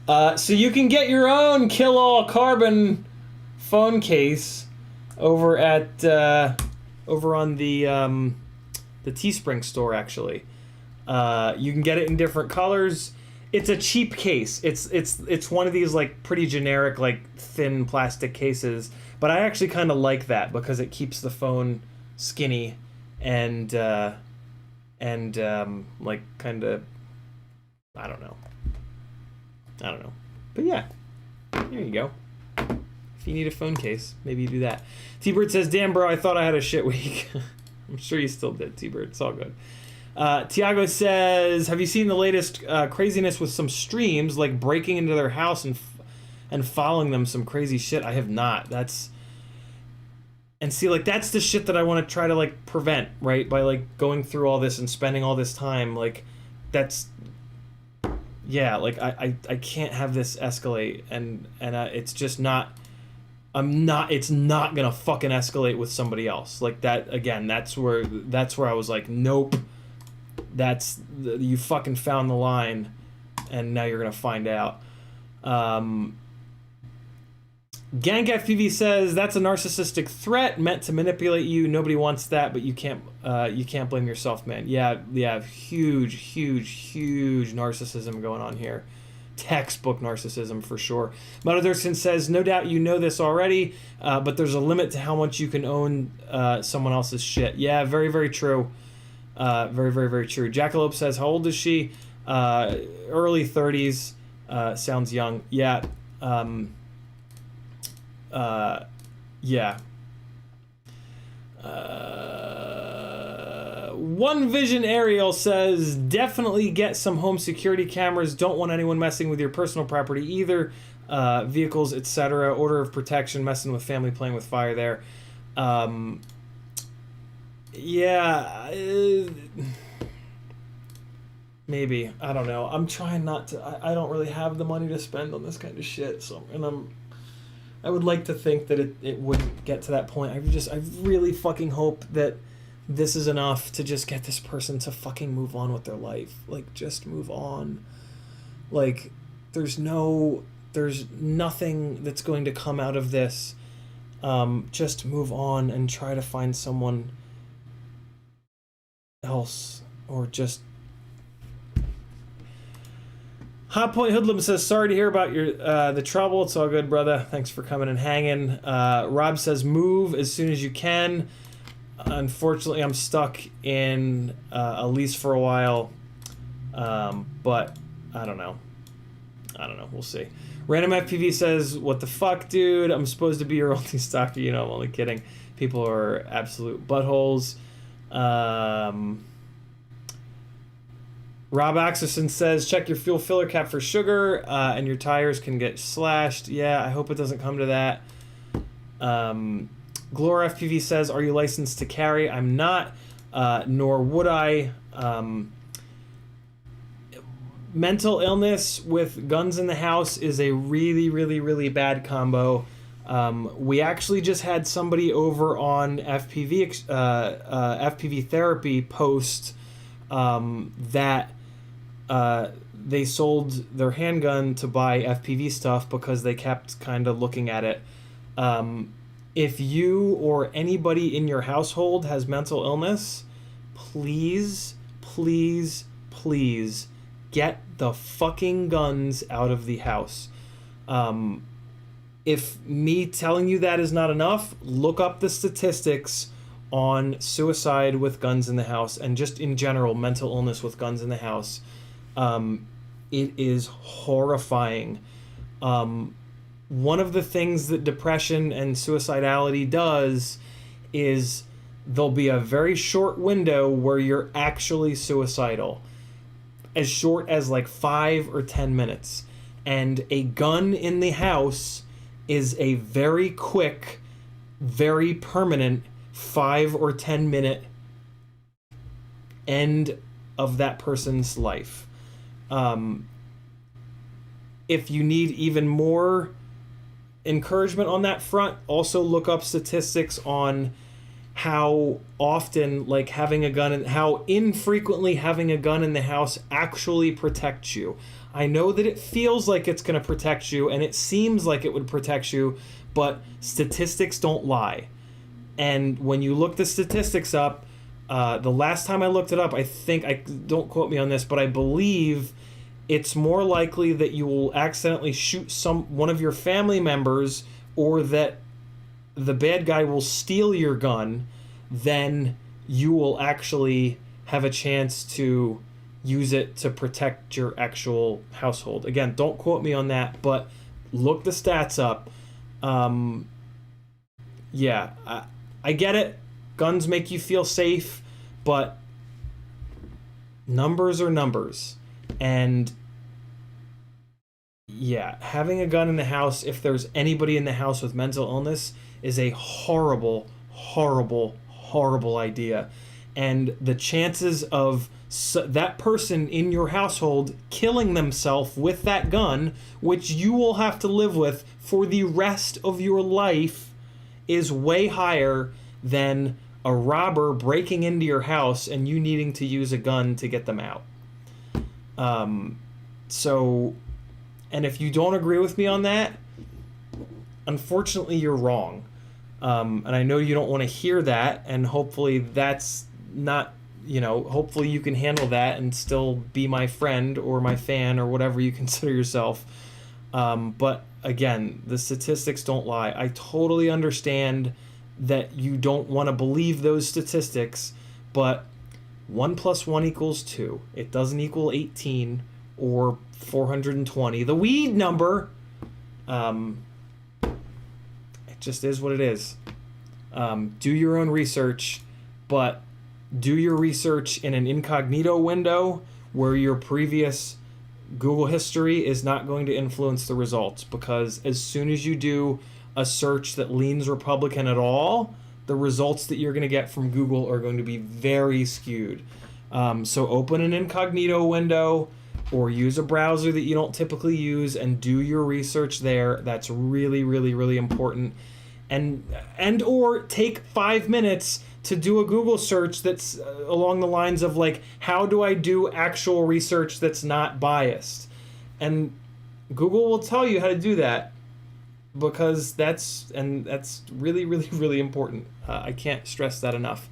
So you can get your own Kill All Carbon phone case over at over on the Teespring store, actually. You can get it in different colors. It's a cheap case. It's one of these like pretty generic like thin plastic cases, but I actually kind of like that because it keeps the phone skinny and like kind of I don't know. But yeah, there you go. If you need a phone case, maybe you do that. T-Bird says, damn, bro, I thought I had a shit week. I'm sure you still did, T-Bird. It's all good. Tiago says, have you seen the latest craziness with some streams, like breaking into their house and following them some crazy shit? I have not. That's the shit that I want to try to, like, prevent, right? By, like, going through all this and spending all this time. Like, that's... Yeah, like, I can't have this escalate, and it's just not... it's not gonna fucking escalate with somebody else. Like that, again, that's where I was like, nope, you fucking found the line, and now you're gonna find out. Gank FPV says that's a narcissistic threat meant to manipulate you. Nobody wants that, but you can't blame yourself, man. Yeah, huge narcissism going on here. Textbook narcissism for sure. Motherson says, no doubt you know this already, but there's a limit to how much you can own someone else's shit. Yeah, very true. Very true. Jackalope says, how old is she? Early 30s. Sounds young. Yeah. Yeah. One Vision Ariel says, definitely get some home security cameras. Don't want anyone messing with your personal property either. Vehicles, etc. Order of protection, messing with family, playing with fire there. Yeah. Maybe. I don't know. I'm trying not to. I don't really have the money to spend on this kind of shit. So, I would like to think that it wouldn't get to that point. I really fucking hope that this is enough to just get this person to fucking move on with their life. Like, just move on. Like, there's nothing that's going to come out of this. Just move on and try to find someone else, or just... Hot Point Hoodlum says, sorry to hear about your the trouble. It's all good, brother. Thanks for coming and hanging. Rob says, move as soon as you can. Unfortunately, I'm stuck in a lease for a while, but I don't know. We'll see. Random FPV says, what the fuck, dude? I'm supposed to be your only stalker. You know, I'm only kidding. People are absolute buttholes. Rob Axelson says, check your fuel filler cap for sugar, and your tires can get slashed. Yeah, I hope it doesn't come to that. Glor FPV says, are you licensed to carry? I'm not, nor would I. Mental illness with guns in the house is a really bad combo. We actually just had somebody over on FPV Therapy post that they sold their handgun to buy FPV stuff because they kept kind of looking at it. If you or anybody in your household has mental illness, please get the fucking guns out of the house. If me telling you that is not enough, look up the statistics on suicide with guns in the house, and just in general mental illness with guns in the house. It is horrifying. One of the things that depression and suicidality does is there'll be a very short window where you're actually suicidal, as short as like 5 or 10 minutes, and a gun in the house is a very quick, very permanent 5 or 10 minute end of that person's life. If you need even more encouragement on that front, also look up statistics on how often, like, having a gun and how infrequently having a gun in the house actually protects you. I know that it feels like it's going to protect you, and it seems like it would protect you, but statistics don't lie. And when you look the statistics up, the last time I looked it up, don't quote me on this, but I believe it's more likely that you will accidentally shoot one of your family members, or that the bad guy will steal your gun, than you will actually have a chance to use it to protect your actual household. Again, don't quote me on that, but look the stats up. Yeah, I get it. Guns make you feel safe, but numbers are numbers. And yeah, having a gun in the house, if there's anybody in the house with mental illness, is a horrible idea. and the chances of that person in your household killing themselves with that gun, which you will have to live with for the rest of your life, is way higher than a robber breaking into your house and you needing to use a gun to get them out. So, and if you don't agree with me on that, unfortunately you're wrong. And I know you don't want to hear that, and hopefully that's not, hopefully you can handle that and still be my friend or my fan or whatever you consider yourself. But again, the statistics don't lie. I totally understand that you don't want to believe those statistics, but 1 + 1 = 2. It doesn't equal 18 or 420. The weed number, it just is what it is. Do your own research, but do your research in an incognito window where your previous Google history is not going to influence the results, because as soon as you do a search that leans Republican at all, the results that you're going to get from Google are going to be very skewed. So open an incognito window or use a browser that you don't typically use and do your research there. That's really, really, really important. And or take 5 minutes to do a Google search that's along the lines of like, how do I do actual research that's not biased? And Google will tell you how to do that, because that's really, really, really important. I can't stress that enough.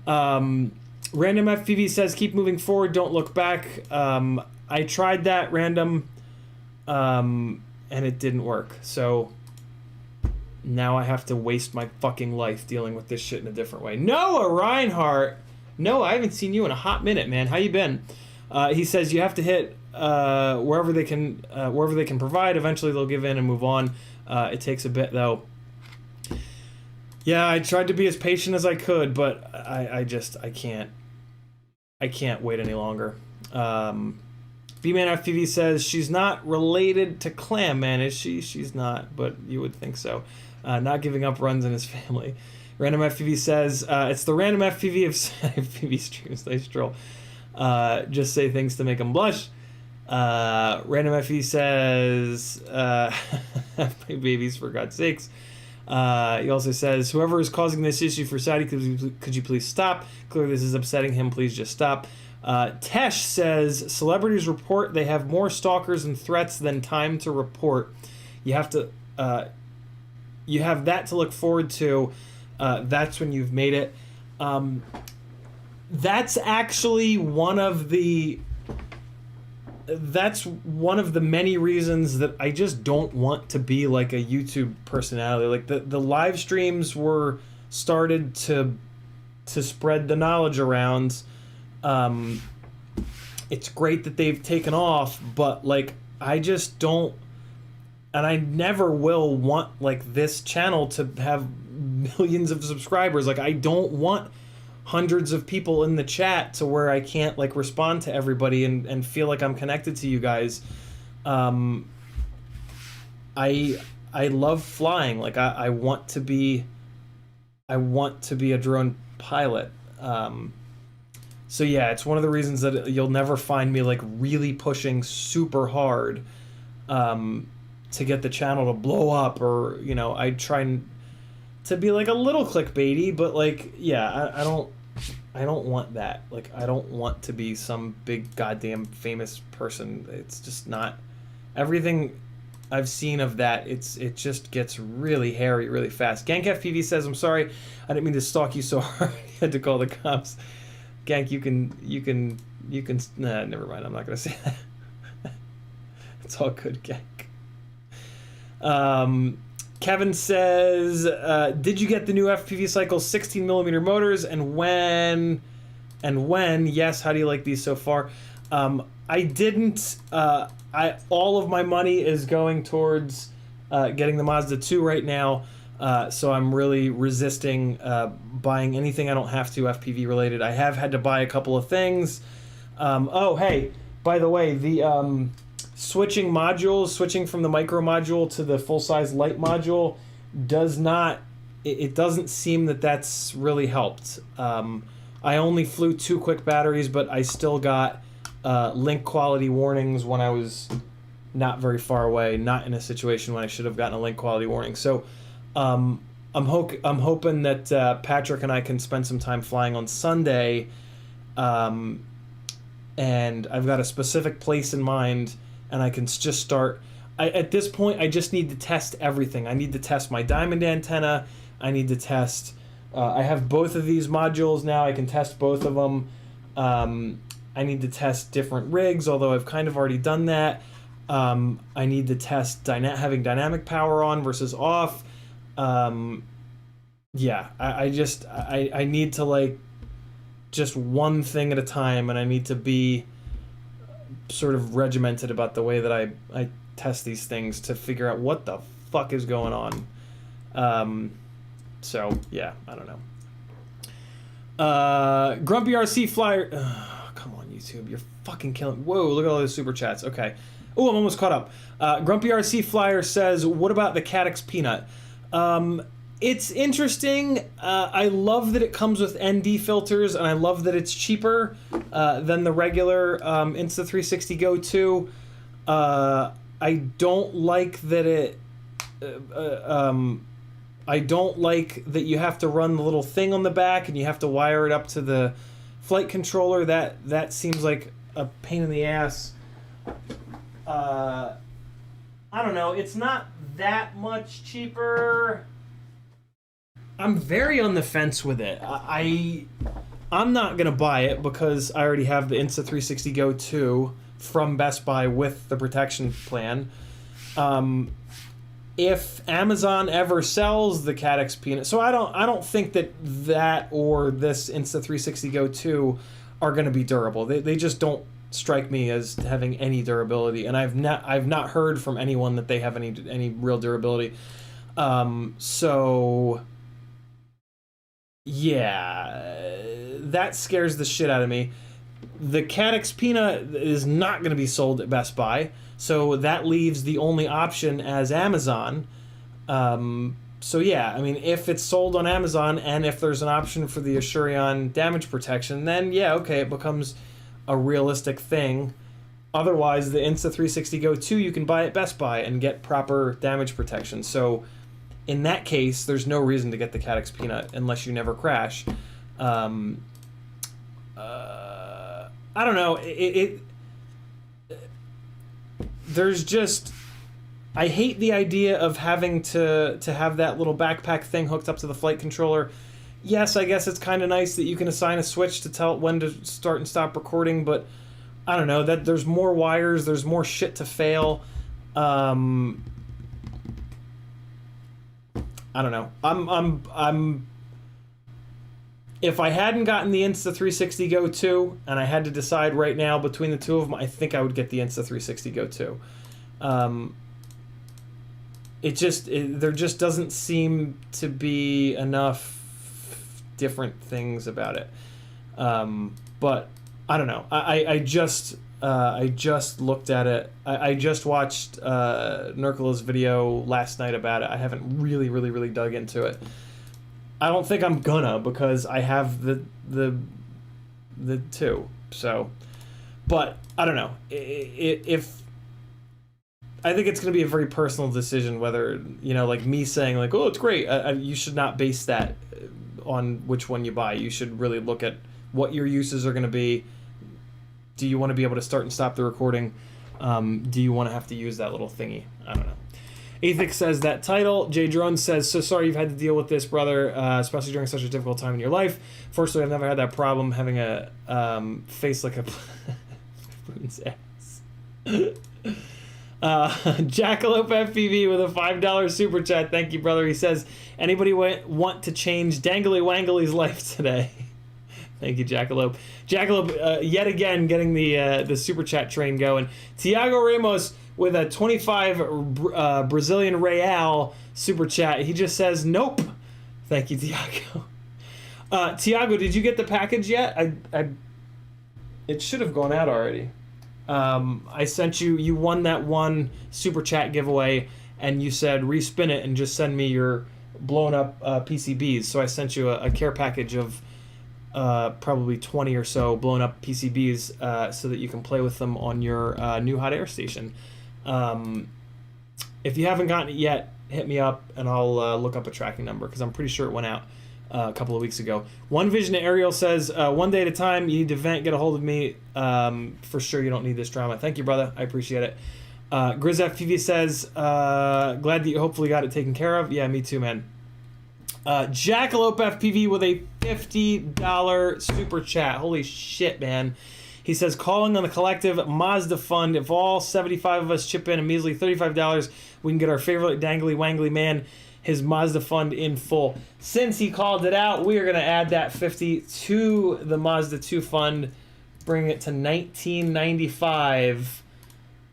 Random FPV says, keep moving forward, don't look back. I tried that, Random, and it didn't work. So now I have to waste my fucking life dealing with this shit in a different way. Noah Reinhardt! Noah, I haven't seen you in a hot minute, man. How you been? He says you have to hit wherever they can provide. Eventually they'll give in and move on. It takes a bit, though. Yeah, I tried to be as patient as I could, but I can't wait any longer. B-Man FPV says she's not related to Clam Man, is she? She's not, but you would think so. Not giving up runs in his family. Random FPV says it's the Random FPV of FPV streams. Nice troll. Just say things to make them blush. Random FPV says my babies, for God's sakes. He also says, whoever is causing this issue for Saudi, could you please stop? Clearly this is upsetting him. Please just stop. Tesh says, celebrities report they have more stalkers and threats than time to report. You have that to look forward to. That's when you've made it. That's actually one of the many reasons that I just don't want to be like a YouTube personality. Like the live streams were started to spread the knowledge around. It's great that they've taken off, but like I just don't, and I never will want like this channel to have millions of subscribers. Like I don't want hundreds of people in the chat to where I can't like respond to everybody and feel like I'm connected to you guys. I love flying. Like I want to be a drone pilot. So yeah, it's one of the reasons that you'll never find me like really pushing super hard to get the channel to blow up, or I try to be like a little clickbaity, but like yeah, I don't want that. Like I don't want to be some big goddamn famous person. It's just not everything I've seen of that. It just gets really hairy really fast. Gank FPV says, I'm sorry, I didn't mean to stalk you so hard. You had to call the cops. Gank, you can nah, never mind, I'm not gonna say that. It's all good, Gank. Kevin says, did you get the new FPV Cycles 16mm motors, and when? Yes, how do you like these so far? I didn't. All of my money is going towards getting the Mazda 2 right now, so I'm really resisting buying anything I don't have to FPV related. I have had to buy a couple of things. Oh, hey, by the way, the switching from the micro module to the full-size light module doesn't seem that that's really helped. I only flew 2 quick batteries, but I still got link quality warnings when I was not very far away, not in a situation when I should have gotten a link quality warning. So I'm hoping that Patrick and I can spend some time flying on Sunday, and I've got a specific place in mind, and I can just start. At this point, I just need to test everything. I need to test my diamond antenna. I need to test. I have both of these modules now. I can test both of them. I need to test different rigs, although I've kind of already done that. I need to test having dynamic power on versus off. Yeah, I need to, like, just one thing at a time, and I need to be sort of regimented about the way that I test these things to figure out what the fuck is going on. So yeah, I don't know. Grumpy RC Flyer. Come on, YouTube, you're fucking killing. Whoa, look at all those super chats. Okay. Oh, I'm almost caught up. Grumpy RC Flyer says, "What about the Caddix Peanut?" It's interesting. I love that it comes with ND filters, and I love that it's cheaper than the regular Insta360 Go 2. I don't like that it. I don't like that you have to run the little thing on the back and you have to wire it up to the flight controller. That seems like a pain in the ass. I don't know. It's not that much cheaper. I'm very on the fence with it. I'm not gonna buy it because I already have the Insta360 Go 2 from Best Buy with the protection plan. If Amazon ever sells the Caddix Peanut, so I don't think that or this Insta360 Go 2 are going to be durable. They just don't strike me as having any durability, and I've not heard from anyone that they have any real durability. So yeah, that scares the shit out of me. The Caddix Peanut is not going to be sold at Best Buy, so that leaves the only option as Amazon. So yeah, I mean, if it's sold on Amazon and if there's an option for the Assurion damage protection, then yeah, okay, it becomes a realistic thing. Otherwise, the Insta360 Go 2 you can buy at Best Buy and get proper damage protection. So in that case, there's no reason to get the Caddix Peanut unless you never crash. I don't know. There's just, I hate the idea of having to have that little backpack thing hooked up to the flight controller. Yes, I guess it's kind of nice that you can assign a switch to tell it when to start and stop recording, but I don't know, that there's more wires, there's more shit to fail. I don't know. I'm if I hadn't gotten the Insta360 Go 2 and I had to decide right now between the two of them, I think I would get the Insta360 Go 2. There just doesn't seem to be enough different things about it. But I don't know. I just looked at it. I just watched Nurkula's video last night about it. I haven't really dug into it. I don't think I'm gonna, because I have the 2. So, but I don't know. If I think it's gonna be a very personal decision whether, you know, like me saying like, oh, it's great. You should not base that on which one you buy. You should really look at what your uses are gonna be. Do you want to be able to start and stop the recording? Do you want to have to use that little thingy? I don't know. Athix says that title. Jay Drone says, so sorry you've had to deal with this, brother, especially during such a difficult time in your life. Fortunately, I've never had that problem, having a face like a spoon's ass. Jackalope FPV with a $5 super chat. Thank you, brother. He says, anybody want to change Dangly Wangly's life today? Thank you, Jackalope. Jackalope, yet again, getting the super chat train going. Tiago Ramos with a 25 Brazilian Real super chat. He just says, nope. Thank you, Tiago. Tiago, did you get the package yet? It should have gone out already. I sent you won that one super chat giveaway, and you said respin it and just send me your blown up PCBs. So I sent you a care package of probably 20 or so blown up PCBs so that you can play with them on your new hot air station. If you haven't gotten it yet, hit me up and I'll look up a tracking number because I'm pretty sure it went out a couple of weeks ago. One Vision Ariel says, one day at a time, you need to vent, get a hold of me. For sure you don't need this drama. Thank you, brother. I appreciate it. GrizzFPV says, glad that you hopefully got it taken care of. Yeah, me too, man. Jackalope FPV with a $50 super chat. Holy shit, man. He says, calling on the collective Mazda fund. If all 75 of us chip in a measly $35, we can get our favorite dangly wangly man his Mazda fund in full. Since he called it out, we are going to add that 50 to the Mazda 2 fund, bring it to 1995.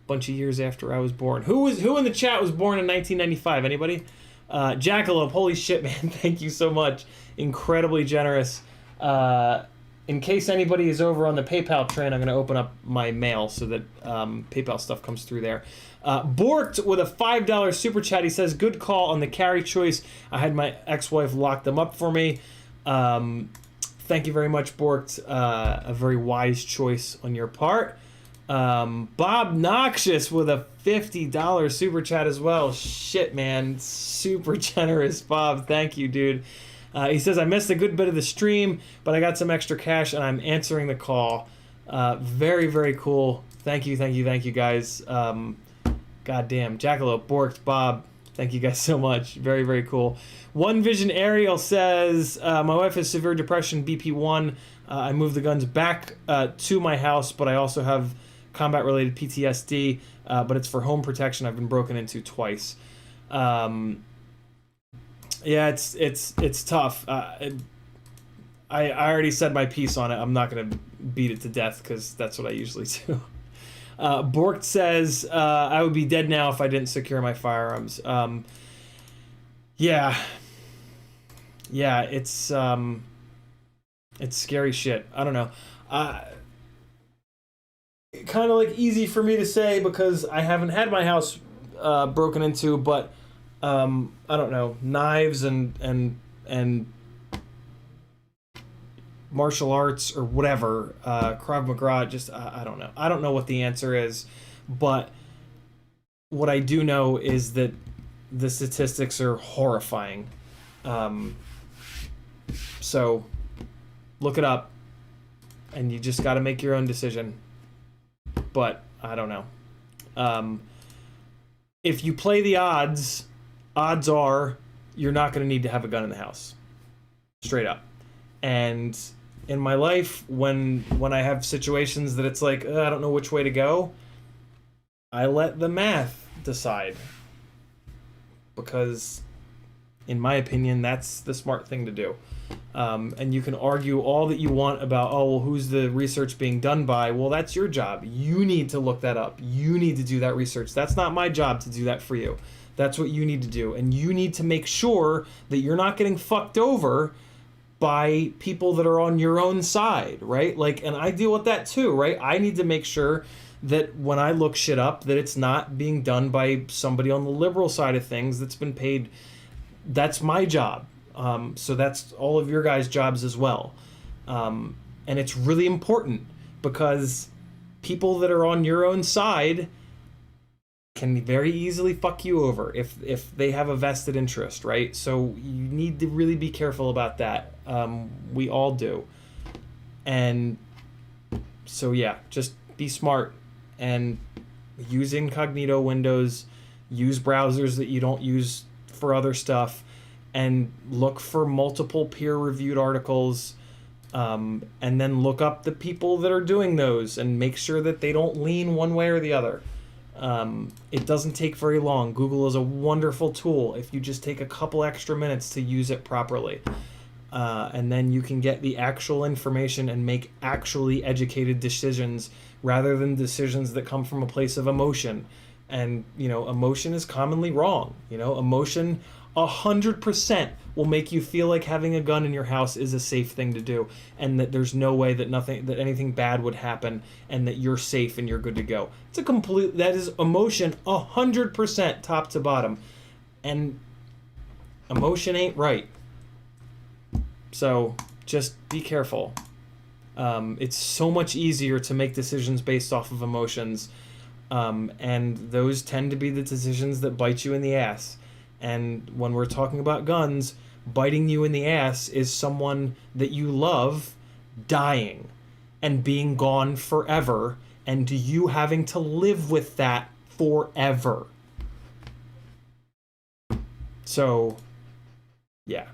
Bunch of years after I was born. Who in the chat was born in 1995? Anybody? Jackalope, holy shit, man. Thank you so much. Incredibly generous. In case anybody is over on the PayPal train, I'm going to open up my mail so that PayPal stuff comes through there. Borked with a $5 super chat. He says, good call on the carry choice. I had my ex-wife lock them up for me. Thank you very much, Borked. A very wise choice on your part. Bob Noxious with a $50 super chat as well. Shit, man. Super generous, Bob. Thank you, dude. He says, I missed a good bit of the stream, but I got some extra cash and I'm answering the call. Very, very cool. Thank you, guys. Goddamn. Jackalope, Borked, Bob. Thank you guys so much. Very, very cool. One Vision Ariel says, my wife has severe depression, BP1. I moved the guns back to my house, but I also have combat-related PTSD, but it's for home protection. I've been broken into twice. Yeah, it's tough. I already said my piece on it. I'm not going to beat it to death because that's what I usually do. Bork says, I would be dead now if I didn't secure my firearms. Yeah, it's scary shit. I don't know. Kind of like easy for me to say because I haven't had my house broken into, but I don't know, knives and martial arts or whatever, Krav Maga, just I don't know. I don't know what the answer is, but what I do know is that the statistics are horrifying. So look it up, and you just got to make your own decision. But I don't know. If you play the odds are you're not going to need to have a gun in the house. Straight up. And in my life, when I have situations that it's like, I don't know which way to go, I let the math decide. Because, in my opinion, that's the smart thing to do. And you can argue all that you want about, oh, well, who's the research being done by? Well, that's your job. You need to look that up. You need to do that research. That's not my job to do that for you. That's what you need to do. And you need to make sure that you're not getting fucked over by people that are on your own side, right? Like, and I deal with that too, right? I need to make sure that when I look shit up, that it's not being done by somebody on the liberal side of things that's been paid. That's my job. So that's all of your guys' jobs as well. And it's really important because people that are on your own side can very easily fuck you over if they have a vested interest, right? So you need to really be careful about that. We all do. And so yeah, just be smart and use incognito windows, use browsers that you don't use for other stuff, and look for multiple peer-reviewed articles, and then look up the people that are doing those and make sure that they don't lean one way or the other. It doesn't take very long. Google is a wonderful tool if you just take a couple extra minutes to use it properly. And then you can get the actual information and make actually educated decisions rather than decisions that come from a place of emotion. And, you know, emotion is commonly wrong. You know, emotion 100% will make you feel like having a gun in your house is a safe thing to do, and that there's no way that anything bad would happen, and that you're safe and you're good to go. That is emotion 100% top to bottom, and emotion ain't right. So just be careful. It's so much easier to make decisions based off of emotions, and those tend to be the decisions that bite you in the ass. And when we're talking about guns, biting you in the ass is someone that you love dying and being gone forever, and you having to live with that forever. So, yeah.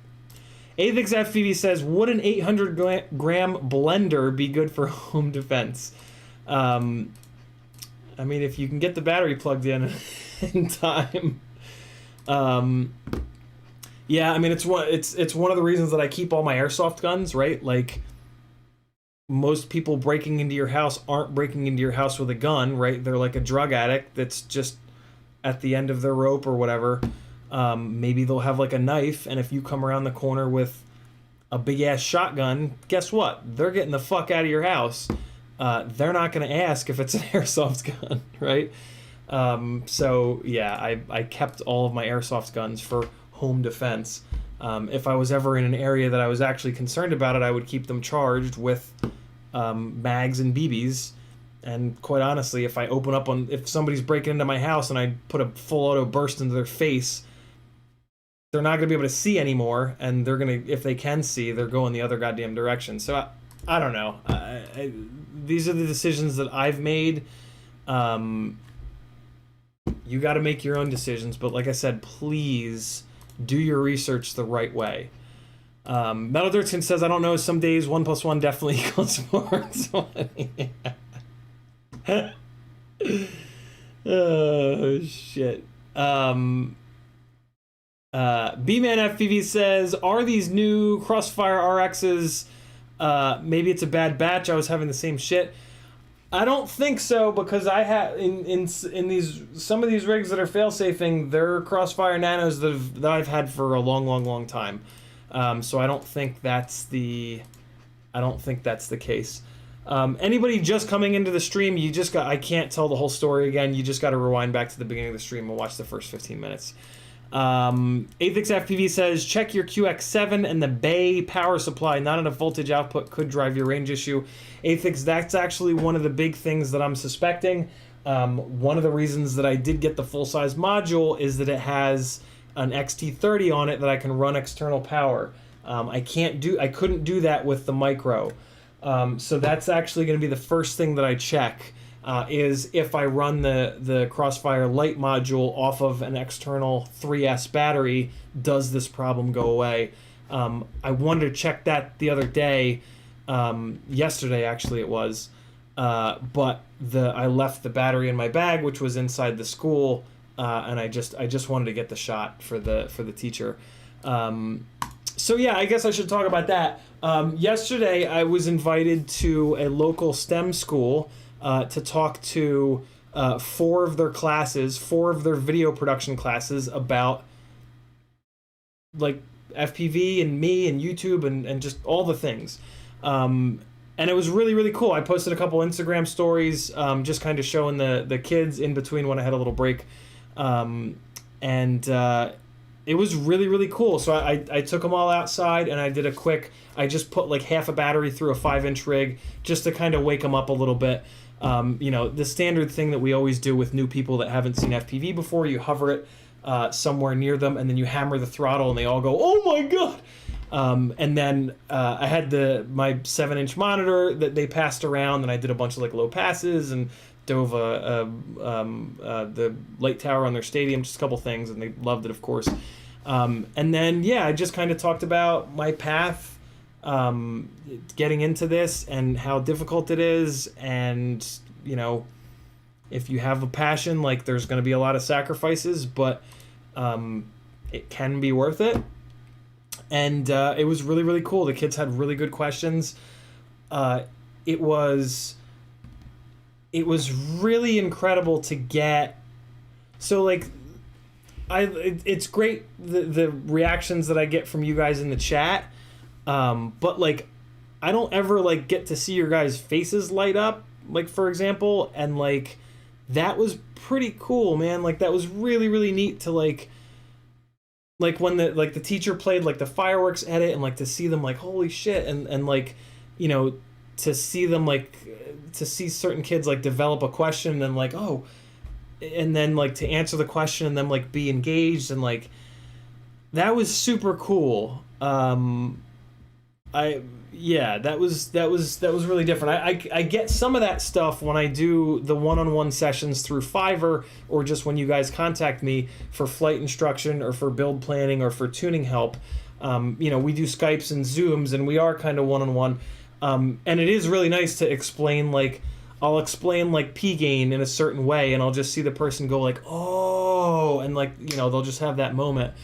Athix FPV says, would an 800 gram blender be good for home defense? I mean, if you can get the battery plugged in time. Yeah, I mean, it's one of the reasons that I keep all my airsoft guns, right? Like, most people breaking into your house aren't breaking into your house with a gun, right? They're like a drug addict that's just at the end of their rope or whatever. Maybe they'll have like a knife, and if you come around the corner with a big ass shotgun, guess what? They're getting the fuck out of your house. They're not going to ask if it's an airsoft gun, right? So yeah, I kept all of my airsoft guns for home defense. If I was ever in an area that I was actually concerned about it, I would keep them charged with mags and BBs. And quite honestly, if I open up if somebody's breaking into my house and I put a full auto burst into their face, they're not going to be able to see anymore, and they're going to, if they can see, they're going the other goddamn direction. So I don't know. These are the decisions that I've made. You got to make your own decisions, but like I said, please do your research the right way. Metal Dirtson says, I don't know, some days 1 + 1 definitely equals 4. Oh, shit. B-Man FPV says, are these new Crossfire RXs, maybe it's a bad batch, I was having the same shit. I don't think so, because I have in these, some of these rigs that are fail-safing, they're Crossfire Nanos that I've had for a long time. So I don't think that's the case. Anybody just coming into the stream, I can't tell the whole story again. You just got to rewind back to the beginning of the stream and watch the first 15 minutes. Athix FPV says, check your QX7 and the bay power supply. Not enough voltage output could drive your range issue. Athix, that's actually one of the big things that I'm suspecting. One of the reasons that I did get the full-size module is that it has an XT30 on it that I can run external power. I couldn't do that with the micro. So that's actually going to be the first thing that I check, is if I run the Crossfire Lite module off of an external 3S battery, does this problem go away? I wanted to check that the other day, yesterday actually it was, but I left the battery in my bag, which was inside the school, and I just wanted to get the shot for the teacher. So yeah, I guess I should talk about that. Yesterday I was invited to a local STEM school to talk to 4 of their video production classes about like FPV and me and YouTube and just all the things. And it was really cool. I posted a couple Instagram stories, just kind of showing the kids in between when I had a little break. It was really cool. So I took them all outside and I did I just put like half a battery through a 5-inch rig just to kind of wake them up a little bit. The standard thing that we always do with new people that haven't seen FPV before, you hover it somewhere near them and then you hammer the throttle and they all go, oh my God. And then I had my 7-inch monitor that they passed around, and I did a bunch of like low passes and dove the light tower on their stadium, just a couple things, and they loved it, of course. And then, yeah, I just kind of talked about my path getting into this and how difficult it is. And, if you have a passion, like there's going to be a lot of sacrifices, but it can be worth it. And it was really cool. The kids had really good questions. It was really incredible to get. So like, it's great the reactions that I get from you guys in the chat, but like, I don't ever like get to see your guys' faces light up. Like, for example, and like, that was pretty cool, man. Like, that was really neat to like like when the teacher played like the fireworks edit, and like to see them like holy shit, and like, you know, to see them like to see certain kids like develop a question and then like, oh, and then like to answer the question and then like be engaged, and like that was super cool. I Yeah, that was really different. I get some of that stuff when I do the one-on-one sessions through Fiverr, or just when you guys contact me for flight instruction or for build planning or for tuning help. You know, we do Skypes and Zooms, and we are kind of one-on-one. And it is really nice to explain, like, I'll explain like P gain in a certain way, and I'll just see the person go like, oh, and like, you know, they'll just have that moment.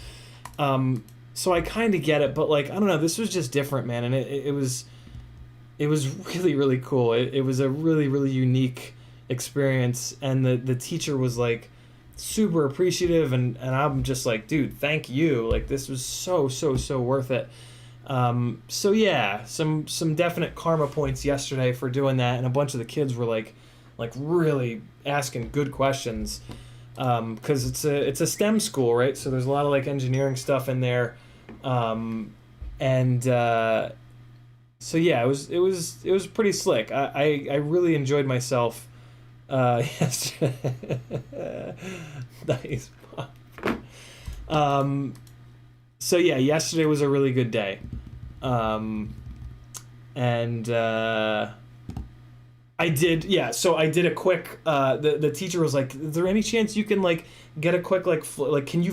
So I kind of get it, but like, I don't know, this was just different, man, and it was really, really cool. It was a really, really unique experience, and the teacher was like super appreciative, and I'm just like, dude, thank you. Like, this was so worth it. So yeah, some definite karma points yesterday for doing that, and a bunch of the kids were like really asking good questions, because it's a STEM school, right? So there's a lot of like engineering stuff in there, and so yeah, it was pretty slick. I really enjoyed myself yesterday. Nice. So yeah, yesterday was a really good day. And I did a quick the teacher was like, is there any chance you can like get a quick like can you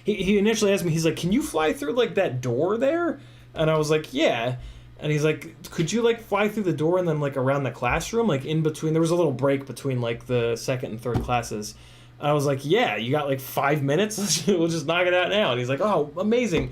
he initially asked me, he's like, can you fly through like that door there? And I was like, yeah. And he's like, could you like fly through the door and then like around the classroom, like in between? There was a little break between like the second and third classes. I was like, yeah, you got like 5 minutes? We'll just knock it out now. And he's like, oh, amazing.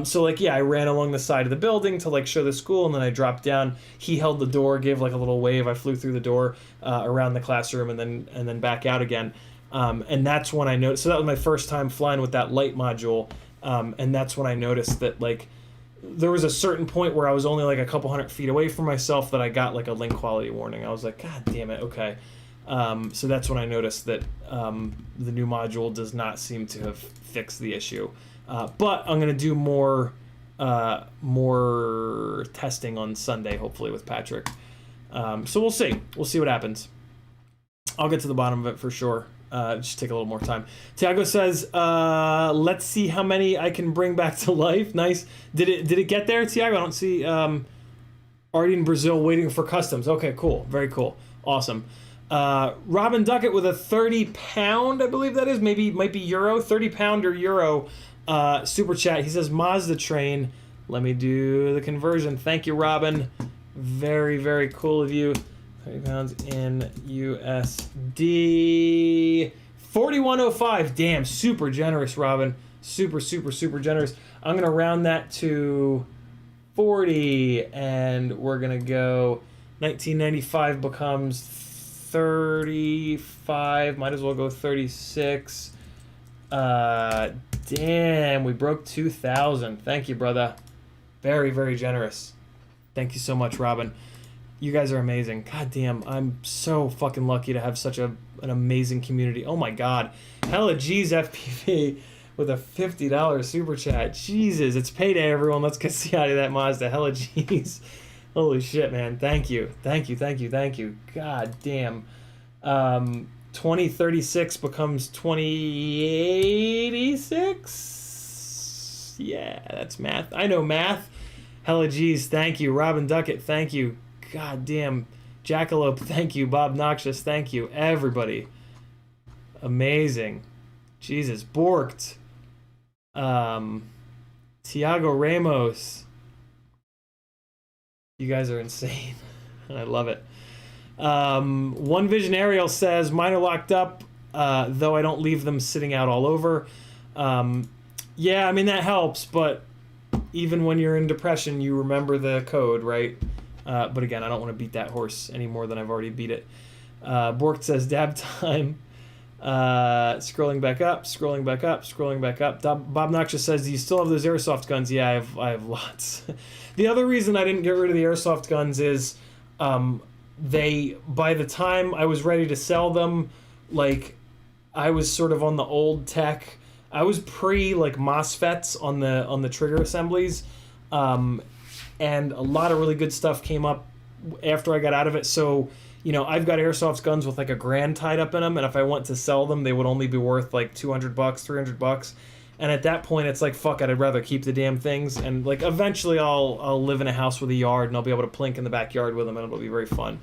So like, yeah, I ran along the side of the building to like show the school, and then I dropped down. He held the door, gave like a little wave. I flew through the door around the classroom and then back out again. And that's when I noticed. So that was my first time flying with that light module. And that's when I noticed that like there was a certain point where I was only like a couple 100 feet away from myself that I got like a link quality warning. I was like, God damn it, okay. So that's when I noticed that the new module does not seem to have fixed the issue. But I'm going to do more testing on Sunday, hopefully, with Patrick. So we'll see. We'll see what happens. I'll get to the bottom of it for sure. Just take a little more time. Tiago says, let's see how many I can bring back to life. Nice. Did it get there, Tiago? I don't see already in Brazil waiting for customs. Okay, cool. Very cool. Awesome. Robin Duckett with a 30-pound, I believe that is, might be euro, 30-pound or euro super chat. He says Mazda train. Let me do the conversion. Thank you, Robin. Very, very cool of you. 30 pounds in USD. 4105. Damn, super generous, Robin. Super generous. I'm going to round that to 40, and we're going to go 1995 becomes 35. Might as well go 36. Damn, we broke 2,000. Thank you, brother. Very, very generous. Thank you so much, Robin. You guys are amazing. God damn, I'm so fucking lucky to have such an amazing community. Oh my god. Hella G's FPV with a $50 super chat. Jesus, it's payday, everyone. Let's get Ciotti that Mazda. Hella G's. Holy shit, man. Thank you. God damn. 2036 becomes 2086? Yeah, that's math. I know math. Hella G's, thank you. Robin Duckett, thank you. God damn. Jackalope, thank you. Bob Noxious, thank you. Everybody. Amazing. Jesus. Borked. Tiago Ramos. You guys are insane. I love it. One Vision Aerial says, mine are locked up, though I don't leave them sitting out all over. Yeah, I mean, that helps, but even when you're in depression, you remember the code, right? But again, I don't want to beat that horse any more than I've already beat it. Bork says, dab time. Scrolling back up. Bob Noxious says, do you still have those airsoft guns? Yeah, I have lots. The other reason I didn't get rid of the airsoft guns is by the time I was ready to sell them, like, I was sort of on the old tech I was pre like MOSFETs on the trigger assemblies, and a lot of really good stuff came up after I got out of it. So, you know, I've got airsoft guns with like $1,000 tied up in them, and if I want to sell them, they would only be worth like $200, $300. And at that point, it's like, fuck it, I'd rather keep the damn things. And like, eventually, I'll live in a house with a yard, and I'll be able to plink in the backyard with them, and it'll be very fun.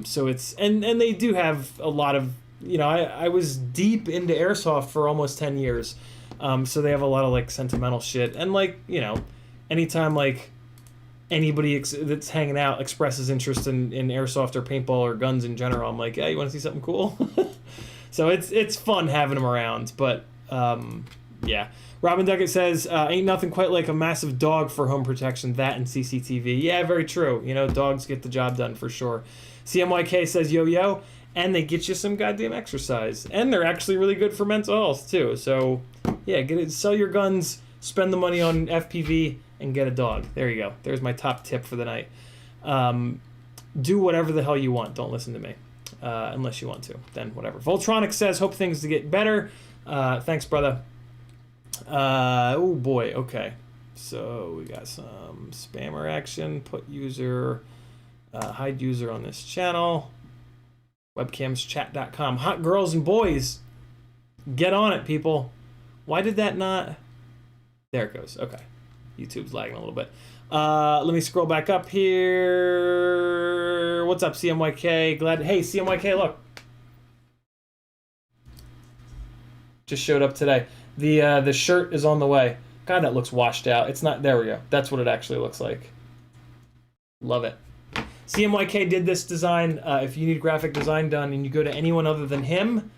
So it's and they do have a lot of, you know, I was deep into airsoft for almost 10 years, so they have a lot of like sentimental shit. And like, you know, anytime like anybody that's hanging out expresses interest in airsoft or paintball or guns in general, I'm like, yeah, you want to see something cool? So it's fun having them around. But yeah. Robin Duckett says, ain't nothing quite like a massive dog for home protection, that and CCTV. Yeah, very true. You know, dogs get the job done for sure. CMYK says, yo, and they get you some goddamn exercise. And they're actually really good for mental health, too. So, yeah, sell your guns, spend the money on FPV, and get a dog. There you go. There's my top tip for the night. Do whatever the hell you want. Don't listen to me. Unless you want to. Then whatever. Voltronic says, hope things to get better. Thanks, brother. Oh boy, okay. So we got some spammer action. Put user, hide user on this channel. Webcamschat.com. Hot girls and boys, get on it, people. Why did that not? There it goes. Okay. YouTube's lagging a little bit. Let me scroll back up here. What's up, CMYK? Hey, CMYK, look. Just showed up today. The shirt is on the way. God, that looks washed out. It's not. There we go. That's what it actually looks like. Love it. CMYK did this design. If you need graphic design done and you go to anyone other than him,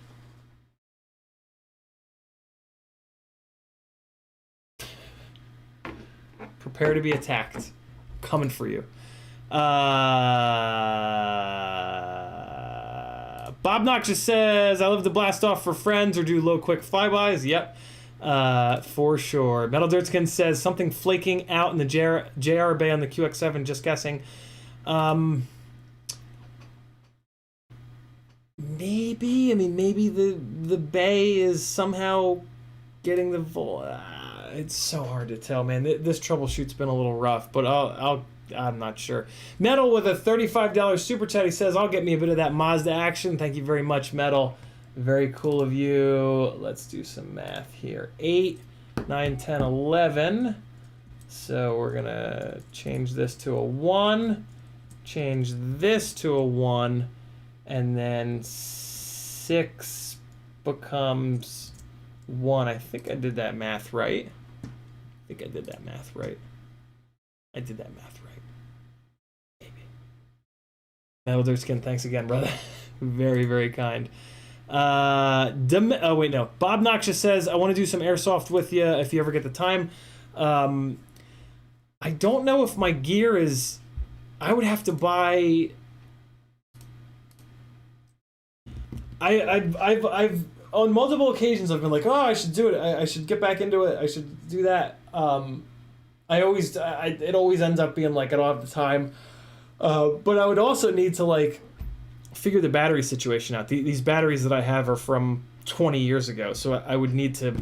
prepare to be attacked. Coming for you. Bob Noxious says, I love to blast off for friends or do low quick flybys. Yep. For sure. Metal Dirtskin says something flaking out in the JR bay on the QX7. Just guessing. Maybe. I mean, maybe the bay is somehow getting the it's so hard to tell, man. This troubleshoot's been a little rough, but I'm not sure. Metal with a $35 super chat. He says, I'll get me a bit of that Mazda action. Thank you very much, Metal. Very cool of you. Let's do some math here. 8, 9, 10, 11. So we're going to change this to a 1. Change this to a 1. And then 6 becomes 1. I think I did that math right. I did that math right. Maybe. Metal Dirtskin, thanks again, brother. Very, very kind. Oh, wait, no. Bob Noxious says, I want to do some airsoft with you if you ever get the time. I don't know if my gear is... I would have to buy... I've on multiple occasions I've been like, oh, I should do it. I should get back into it. I should do that. It always ends up being like I don't have the time. But I would also need to like figure the battery situation out. These batteries that I have are from 20 years ago, so I would need to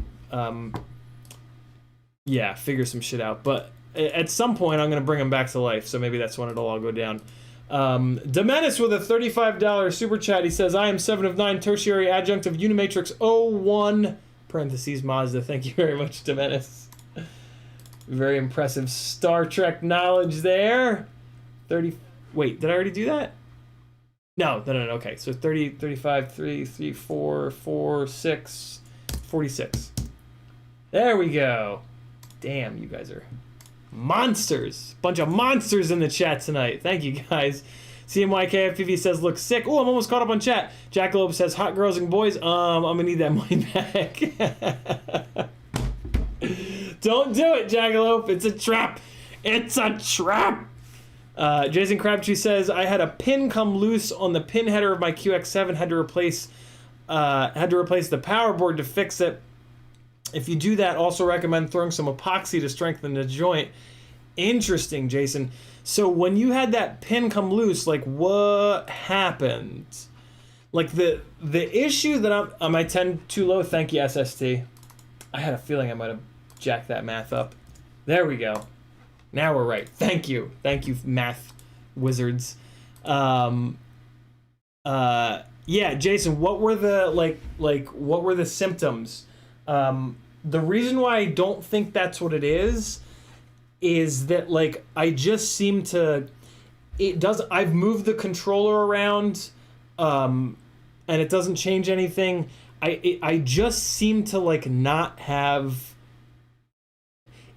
figure some shit out. But at some point I'm gonna bring them back to life, so maybe that's when it'll all go down. Demenis with a $35 super chat. He says, I am 7 of 9 tertiary adjunct of Unimatrix 01 parentheses Mazda. Thank you very much, Demenis. Very impressive Star Trek knowledge there. 30. Wait, did I already do that? No. Okay, so 30, 35, 3, 3, 4, 4, 6, 46. There we go. Damn, you guys are monsters. Bunch of monsters in the chat tonight. Thank you, guys. CMYK FPV says, look sick. Oh, I'm almost caught up on chat. Jackalope says, hot girls and boys. I'm going to need that money back. Don't do it, Jackalope. It's a trap. It's a trap. Jason Crabtree says, I had a pin come loose on the pin header of my QX7. Had to replace the power board to fix it. If you do that, also recommend throwing some epoxy to strengthen the joint. Interesting, Jason. So when you had that pin come loose, like what happened? Like the issue that am I 10 too low? Thank you, SST. I had a feeling I might have jacked that math up. There we go. Now we're right. Thank you, math wizards. Yeah, Jason, what were the what were the symptoms? The reason why I don't think that's what it is that like I just seem to I've moved the controller around and it doesn't change anything. I just seem to like not have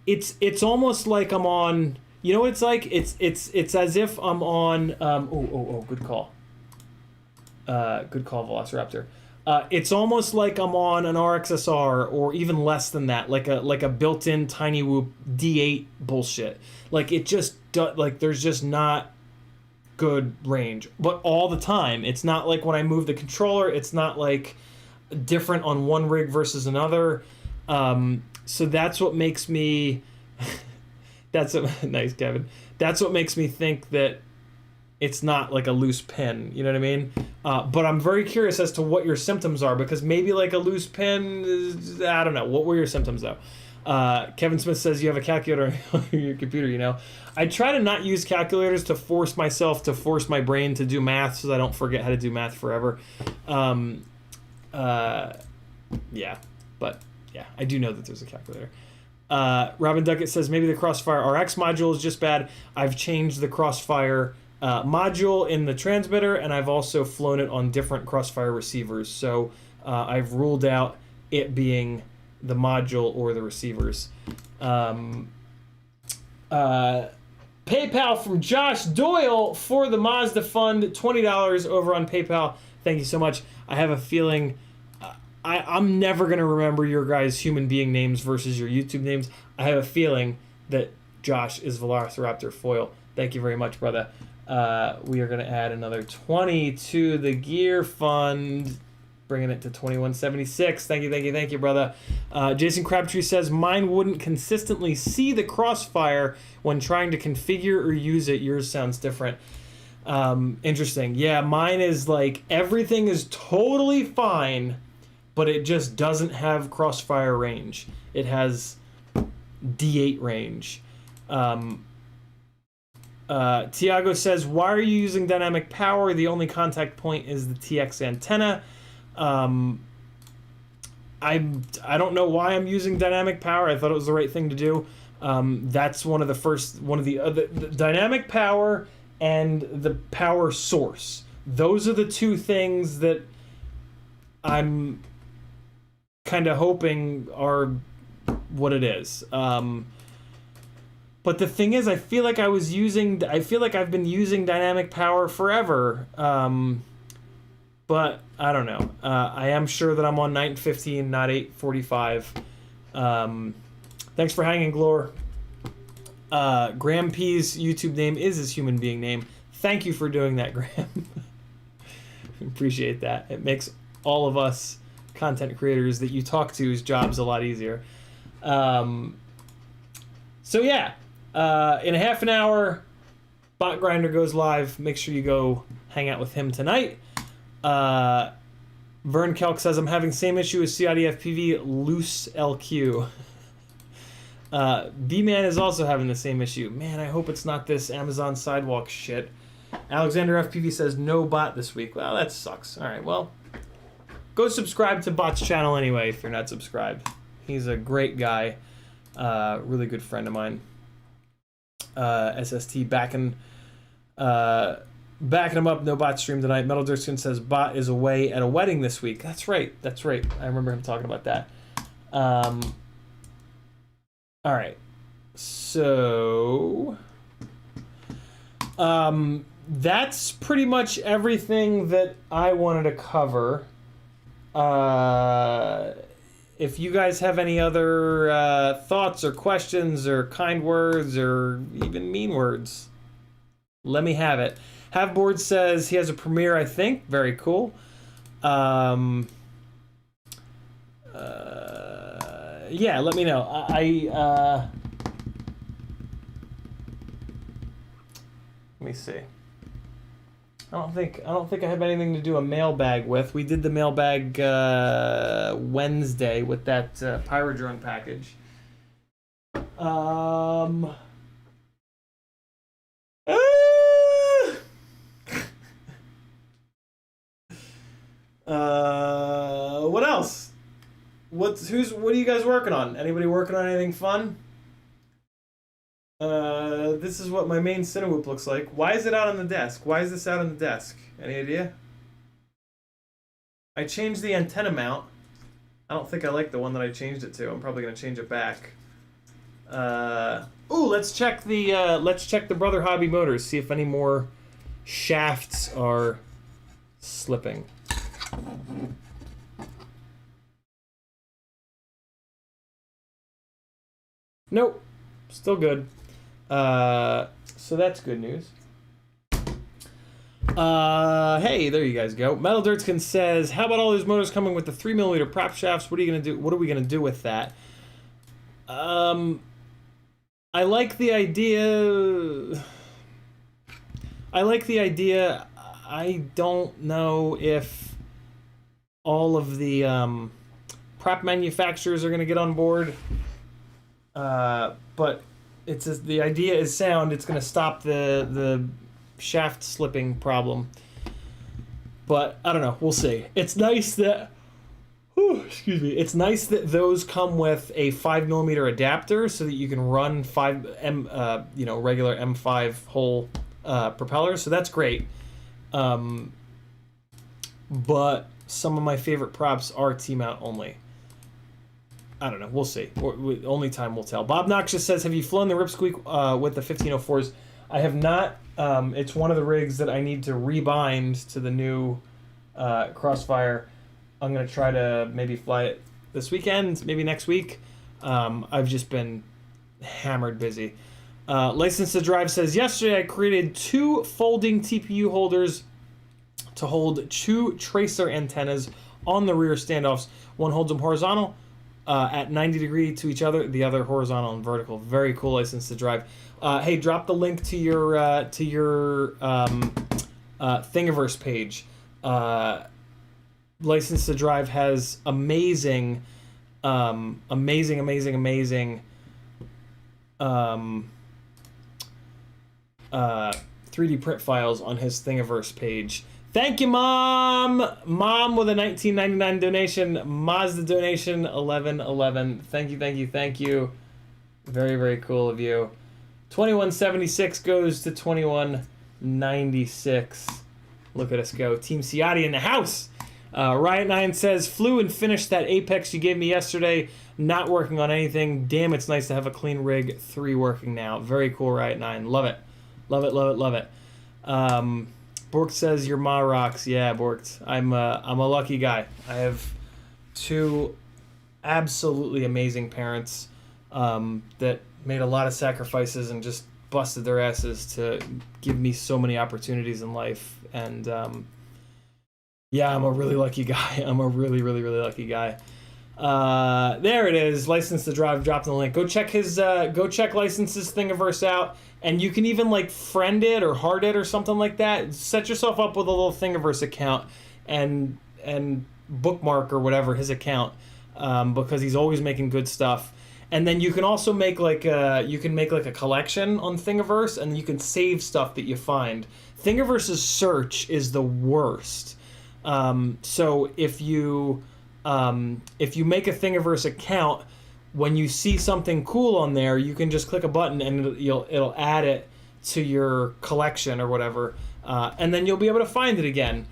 it's almost like I'm on, you know what it's like? It's as if I'm on good call. Good call, Velociraptor. It's almost like I'm on an RXSR or even less than that, like a built-in Tiny Whoop D8 bullshit. Like it just like there's just not good range, but all the time. It's not like when I move the controller. It's not like different on one rig versus another. So that's what makes me. Nice, Kevin. That's what makes me think that it's not like a loose pin, you know what I mean? But I'm very curious as to what your symptoms are, because maybe like a loose pin is, I don't know. What were your symptoms though? Kevin Smith says you have a calculator on your computer, you know? I try to not use calculators to force myself to force my brain to do math so that I don't forget how to do math forever. Yeah, but yeah, I do know that there's a calculator. Robin Duckett says maybe the Crossfire RX module is just bad. I've changed the Crossfire module in the transmitter, and I've also flown it on different Crossfire receivers. So I've ruled out it being the module or the receivers. PayPal from Josh Doyle for the Mazda Fund, $20 over on PayPal. Thank you so much. I have a feeling I'm never going to remember your guys' human being names versus your YouTube names. I have a feeling that Josh is Velociraptor Foil. Thank you very much, brother. We are going to add another 20 to the gear fund, bringing it to 2176. Thank you, brother. Jason Crabtree says, mine wouldn't consistently see the Crossfire when trying to configure or use it. Yours sounds different. Interesting. Yeah, mine is like, everything is totally fine, but it just doesn't have Crossfire range. It has D8 range. Tiago says, why are you using dynamic power? The only contact point is the TX antenna. I don't know why I'm using dynamic power. I thought it was the right thing to do. That's one of the other dynamic power and the power source. Those are the two things that I'm kind of hoping are what it is. But the thing is, I feel like I've been using dynamic power forever. But I don't know. I am sure that I'm on 9:15, not 8:45. Thanks for hanging, Glor. Graham P's YouTube name is his human being name. Thank you for doing that, Graham. Appreciate that. It makes all of us content creators that you talk to's jobs a lot easier. So yeah, in a half an hour, Bot Grinder goes live. Make sure you go hang out with him tonight. Vern Kelk says, I'm having same issue with CiottiFPV loose LQ. B-Man is also having the same issue. Man, I hope it's not this Amazon Sidewalk shit. Alexander FPV says, no bot this week. Well, that sucks. All right, well, go subscribe to Bot's channel anyway if you're not subscribed. He's a great guy. Really good friend of mine. SST backing him up. No bot stream tonight. Metal Dirkskin says bot is away at a wedding this week. That's right. I remember him talking about that. All right. So that's pretty much everything that I wanted to cover. If you guys have any other thoughts or questions or kind words or even mean words, let me have it. Haveboard says he has a premiere, I think. Very cool. Yeah, let me know. Let me see. I don't think I have anything to do a mailbag with. We did the mailbag Wednesday with that Pyrodrone package. What else? What are you guys working on? Anybody working on anything fun? This is what my main Cinewhoop looks like. Why is it out on the desk? Why is this out on the desk? Any idea? I changed the antenna mount. I don't think I like the one that I changed it to. I'm probably gonna change it back. Ooh, let's check the Brother Hobby Motors, see if any more shafts are slipping. Nope, still good. So that's good news. Hey, there you guys go. Metal Dirtskin says, how about all those motors coming with the 3mm prop shafts? What are you gonna do? What are we gonna do with that? I like the idea. I don't know if all of the prop manufacturers are gonna get on board. But it's just, the idea is sound. It's going to stop the shaft slipping problem. But I don't know. We'll see. It's nice that excuse me. It's nice that those come with a 5mm adapter so that you can run regular M5 hole propellers. So that's great. But some of my favorite props are T-mount only. I don't know. We'll see. Only time will tell. Bob Noxious says, have you flown the Ripsqueak with the 1504s? I have not. It's one of the rigs that I need to rebind to the new Crossfire. I'm going to try to maybe fly it this weekend, maybe next week. I've just been hammered busy. License to Drive says, yesterday I created 2 folding TPU holders to hold 2 tracer antennas on the rear standoffs. One holds them horizontal at 90 degrees to each other, the other horizontal and vertical. Very cool. License to Drive. Hey, drop the link to your Thingiverse page. License to Drive has amazing 3D print files on his Thingiverse page. Thank you, Mom! Mom with a 1999 donation. Mazda donation, 1111. Thank you. Very, very cool of you. 2176 goes to 2196. Look at us go. Team Ciotti in the house! Riot9 says, flew and finished that Apex you gave me yesterday. Not working on anything. Damn, it's nice to have a clean rig. 3 working now. Very cool, Riot9. Love it. Love it. Bork says your ma rocks. Yeah, Bork. I'm a lucky guy. I have 2 absolutely amazing parents that made a lot of sacrifices and just busted their asses to give me so many opportunities in life. And yeah, I'm a really lucky guy. I'm a really lucky guy. There it is. License to Drive. Dropped in the link. Go check License's Thingiverse out. And you can even like friend it or heart it or something like that. Set yourself up with a little Thingiverse account and bookmark or whatever his account because he's always making good stuff. And then you can also make like a collection on Thingiverse, and you can save stuff that you find. Thingiverse's search is the worst. So if you make a Thingiverse account, when you see something cool on there, you can just click a button and it'll add it to your collection or whatever, and then you'll be able to find it again.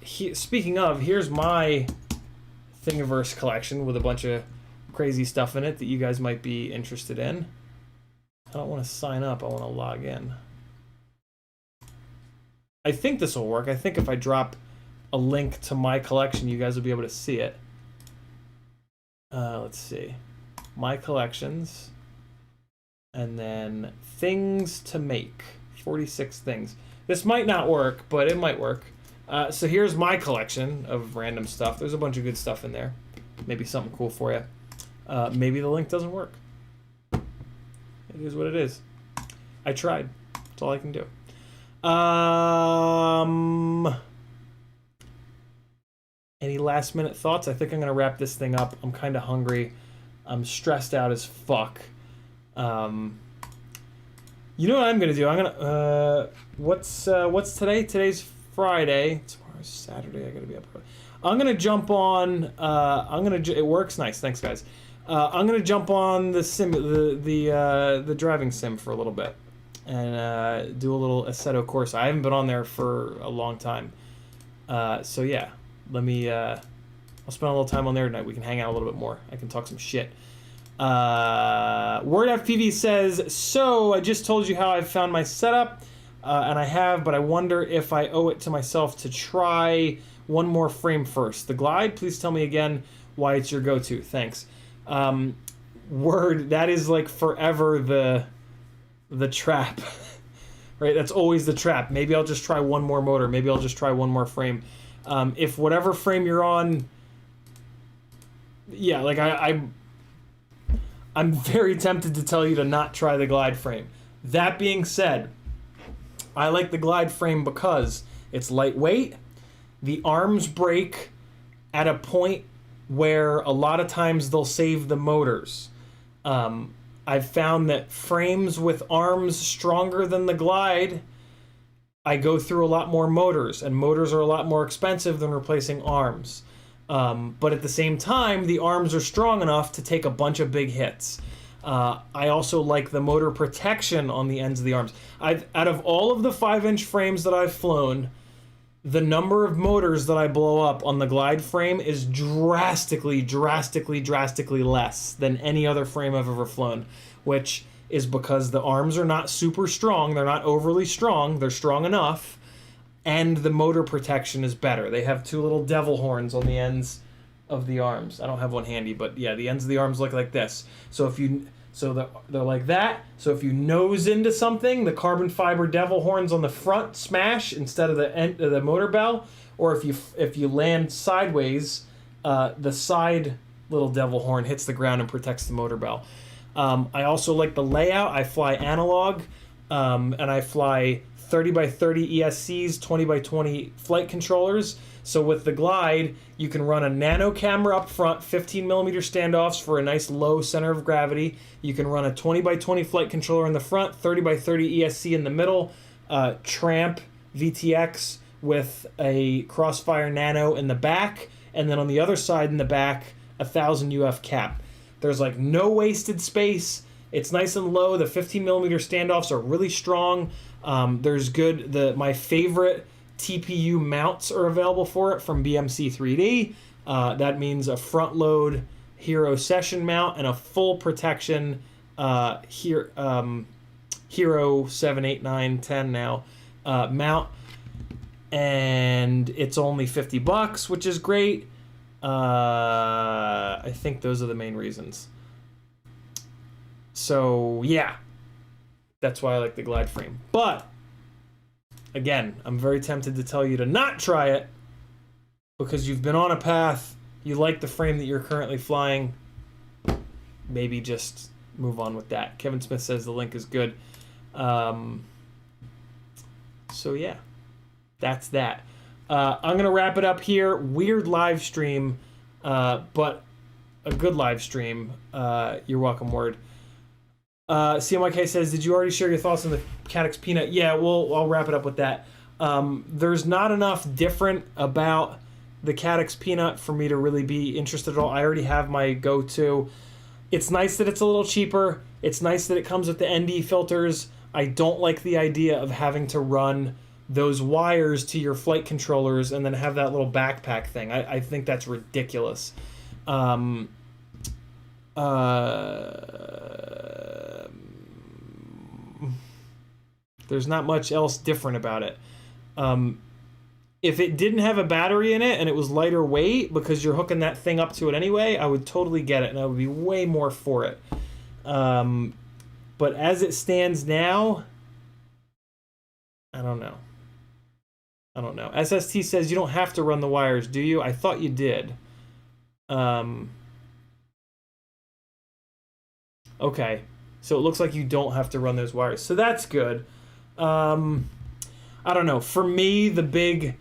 Speaking of, here's my Thingiverse collection with a bunch of crazy stuff in it that you guys might be interested in. I don't want to sign up. I want to log in. I think this will work. I think if I drop a link to my collection, you guys will be able to see it. Let's see. My collections. And then things to make. 46 things. This might not work, but it might work. So here's my collection of random stuff. There's a bunch of good stuff in there. Maybe something cool for you. Maybe the link doesn't work. It is what it is. I tried. That's all I can do. Any last minute thoughts? I think I'm gonna wrap this thing up. I'm kind of hungry. I'm stressed out as fuck. You know what I'm gonna do? I'm gonna what's today? Today's Friday. Tomorrow's Saturday. I gotta be up early. I'm gonna jump on. It works nice. Thanks, guys. I'm gonna jump on the sim, the driving sim for a little bit, and do a little Assetto Corsa. I haven't been on there for a long time. So yeah, let me. I'll spend a little time on there tonight. We can hang out a little bit more. I can talk some shit. Word FPV says, so I just told you how I found my setup, and I have, but I wonder if I owe it to myself to try one more frame first. The glide, please tell me again why it's your go-to. Thanks. Word, that is like forever the trap. Right? That's always the trap. Maybe I'll just try one more motor. Maybe I'll just try one more frame. If whatever frame you're on, yeah, like I'm very tempted to tell you to not try the glide frame. That being said, I like the glide frame because it's lightweight. The arms break at a point where a lot of times they'll save the motors. I've found that frames with arms stronger than the glide, I go through a lot more motors, and motors are a lot more expensive than replacing arms. But at the same time, the arms are strong enough to take a bunch of big hits. I also like the motor protection on the ends of the arms. Out of all of the 5-inch frames that I've flown, the number of motors that I blow up on the glide frame is drastically less than any other frame I've ever flown, which is because the arms are not super strong. They're not overly strong. They're strong enough. And the motor protection is better. They have two little devil horns on the ends of the arms. I don't have one handy, but yeah, the ends of the arms look like this. So they're like that. So if you nose into something, the carbon fiber devil horns on the front smash instead of the end of the motor bell. Or if you land sideways, the side little devil horn hits the ground and protects the motor bell. I also like the layout. I fly analog, and I fly 30x30 ESCs, 20x20 flight controllers. So with the glide, you can run a nano camera up front, 15mm standoffs for a nice low center of gravity. You can run a 20x20 flight controller in the front, 30x30 ESC in the middle, Tramp VTX with a Crossfire Nano in the back, and then on the other side in the back, 1000 UF cap. There's like no wasted space. It's nice and low. The 15mm standoffs are really strong. There's good. My favorite TPU mounts are available for it from BMC 3D. That means a front load Hero Session mount and a full protection Hero 7, 8, 9, 10 now mount. And it's only $50, which is great. I think those are the main reasons. So yeah, that's why I like the glide frame. But again, I'm very tempted to tell you to not try it because you've been on a path, you like the frame that you're currently flying. Maybe just move on with that. Kevin Smith says the link is good. So yeah, that's that. I'm going to wrap it up here. Weird live stream, but a good live stream. You're welcome, Word. CMYK says, did you already share your thoughts on the caddix peanut? Yeah, I'll wrap it up with that. There's not enough different about the caddix peanut for me to really be interested at all. I already have my go-to. It's nice that it's a little cheaper. It's nice that it comes with the ND filters. I don't like the idea of having to run those wires to your flight controllers and then have that little backpack thing. I think that's ridiculous. There's not much else different about it. If it didn't have a battery in it and it was lighter weight because you're hooking that thing up to it anyway, I would totally get it and I would be way more for it. But as it stands now, I don't know. SST says you don't have to run the wires, do you? I thought you did. Okay. So it looks like you don't have to run those wires. So that's good. I don't know. For me, the big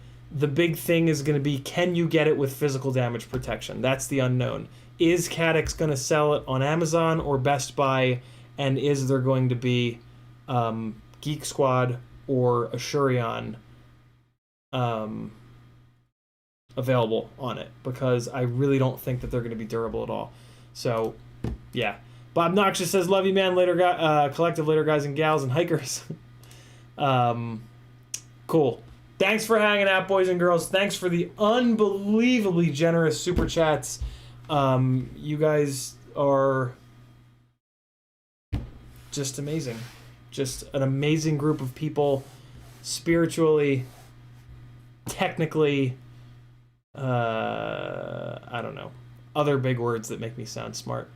thing is going to be, can you get it with physical damage protection? That's the unknown. Is Caddix going to sell it on Amazon or Best Buy? And is there going to be Geek Squad or Ashurion available on it? Because I really don't think that they're going to be durable at all. So, yeah. Bob Noxious says, love you, man. Later, collective later, guys and gals and hikers. Cool. Thanks for hanging out, boys and girls. Thanks for the unbelievably generous super chats. You guys are just amazing. Just an amazing group of people, spiritually, technically, I don't know. Other big words that make me sound smart.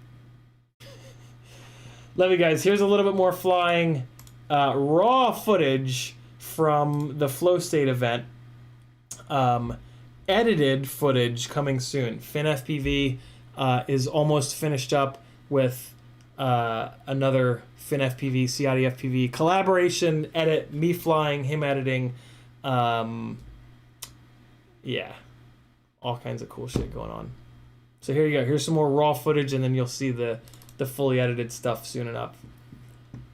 Love you guys. Here's a little bit more flying raw footage from the Flow State event. Edited footage coming soon. FinFPV is almost finished up with another FinFPV, CiottiFPV collaboration edit, me flying, him editing. Yeah, all kinds of cool shit going on. So here you go. Here's some more raw footage, and then you'll see the fully edited stuff soon enough.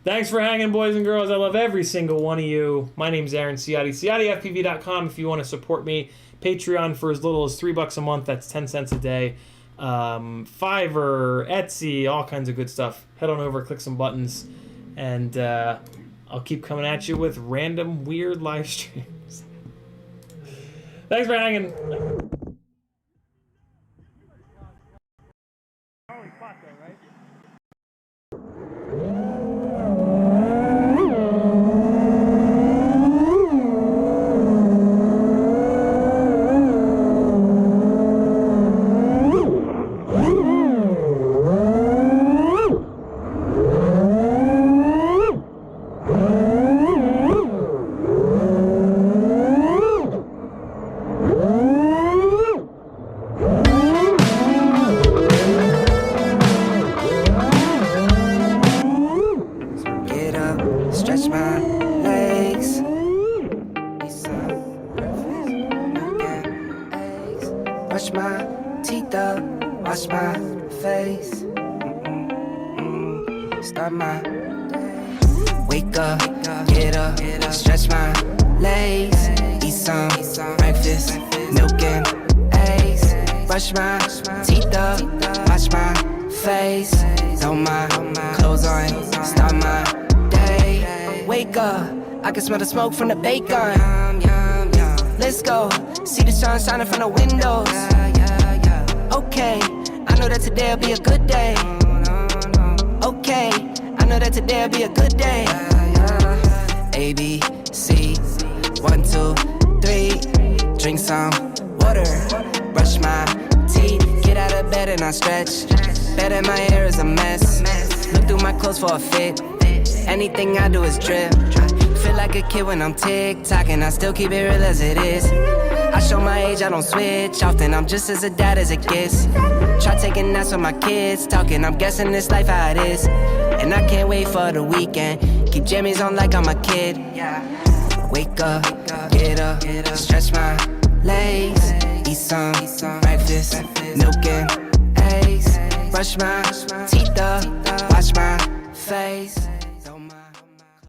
Thanks for hanging, boys and girls. I love every single one of you. My name's Aaron Ciotti. CiottiFPV.com if you want to support me. Patreon for as little as $3 a month. That's 10 cents a day. Fiverr, Etsy, all kinds of good stuff. Head on over, click some buttons, and I'll keep coming at you with random weird live streams. Thanks for hanging. Wash my teeth up, wash my face. Start my day. Wake up, get up, stretch my legs. Eat some breakfast, milk and eggs. Brush my teeth up, wash my face. Throw my clothes on, start my day. Wake up, I can smell the smoke from the bacon. Let's go, see the sun shining from the windows. Okay, I know that today'll be a good day. Okay, I know that today'll be a good day. A, B, C, 1, 2, 3. Drink some water, brush my teeth. Get out of bed and I stretch. Bed in my hair is a mess. Look through my clothes for a fit. Anything I do is drip. Feel like a kid when I'm tick-tocking, I still keep it real as it is. I show my age, I don't switch often, I'm just as a dad as it gets. Try taking naps with my kids, talking, I'm guessing this life how it is. And I can't wait for the weekend, keep jammies on like I'm a kid. Wake up, get up, stretch my legs. Eat some breakfast, milk and eggs. Brush my teeth up, wash my face.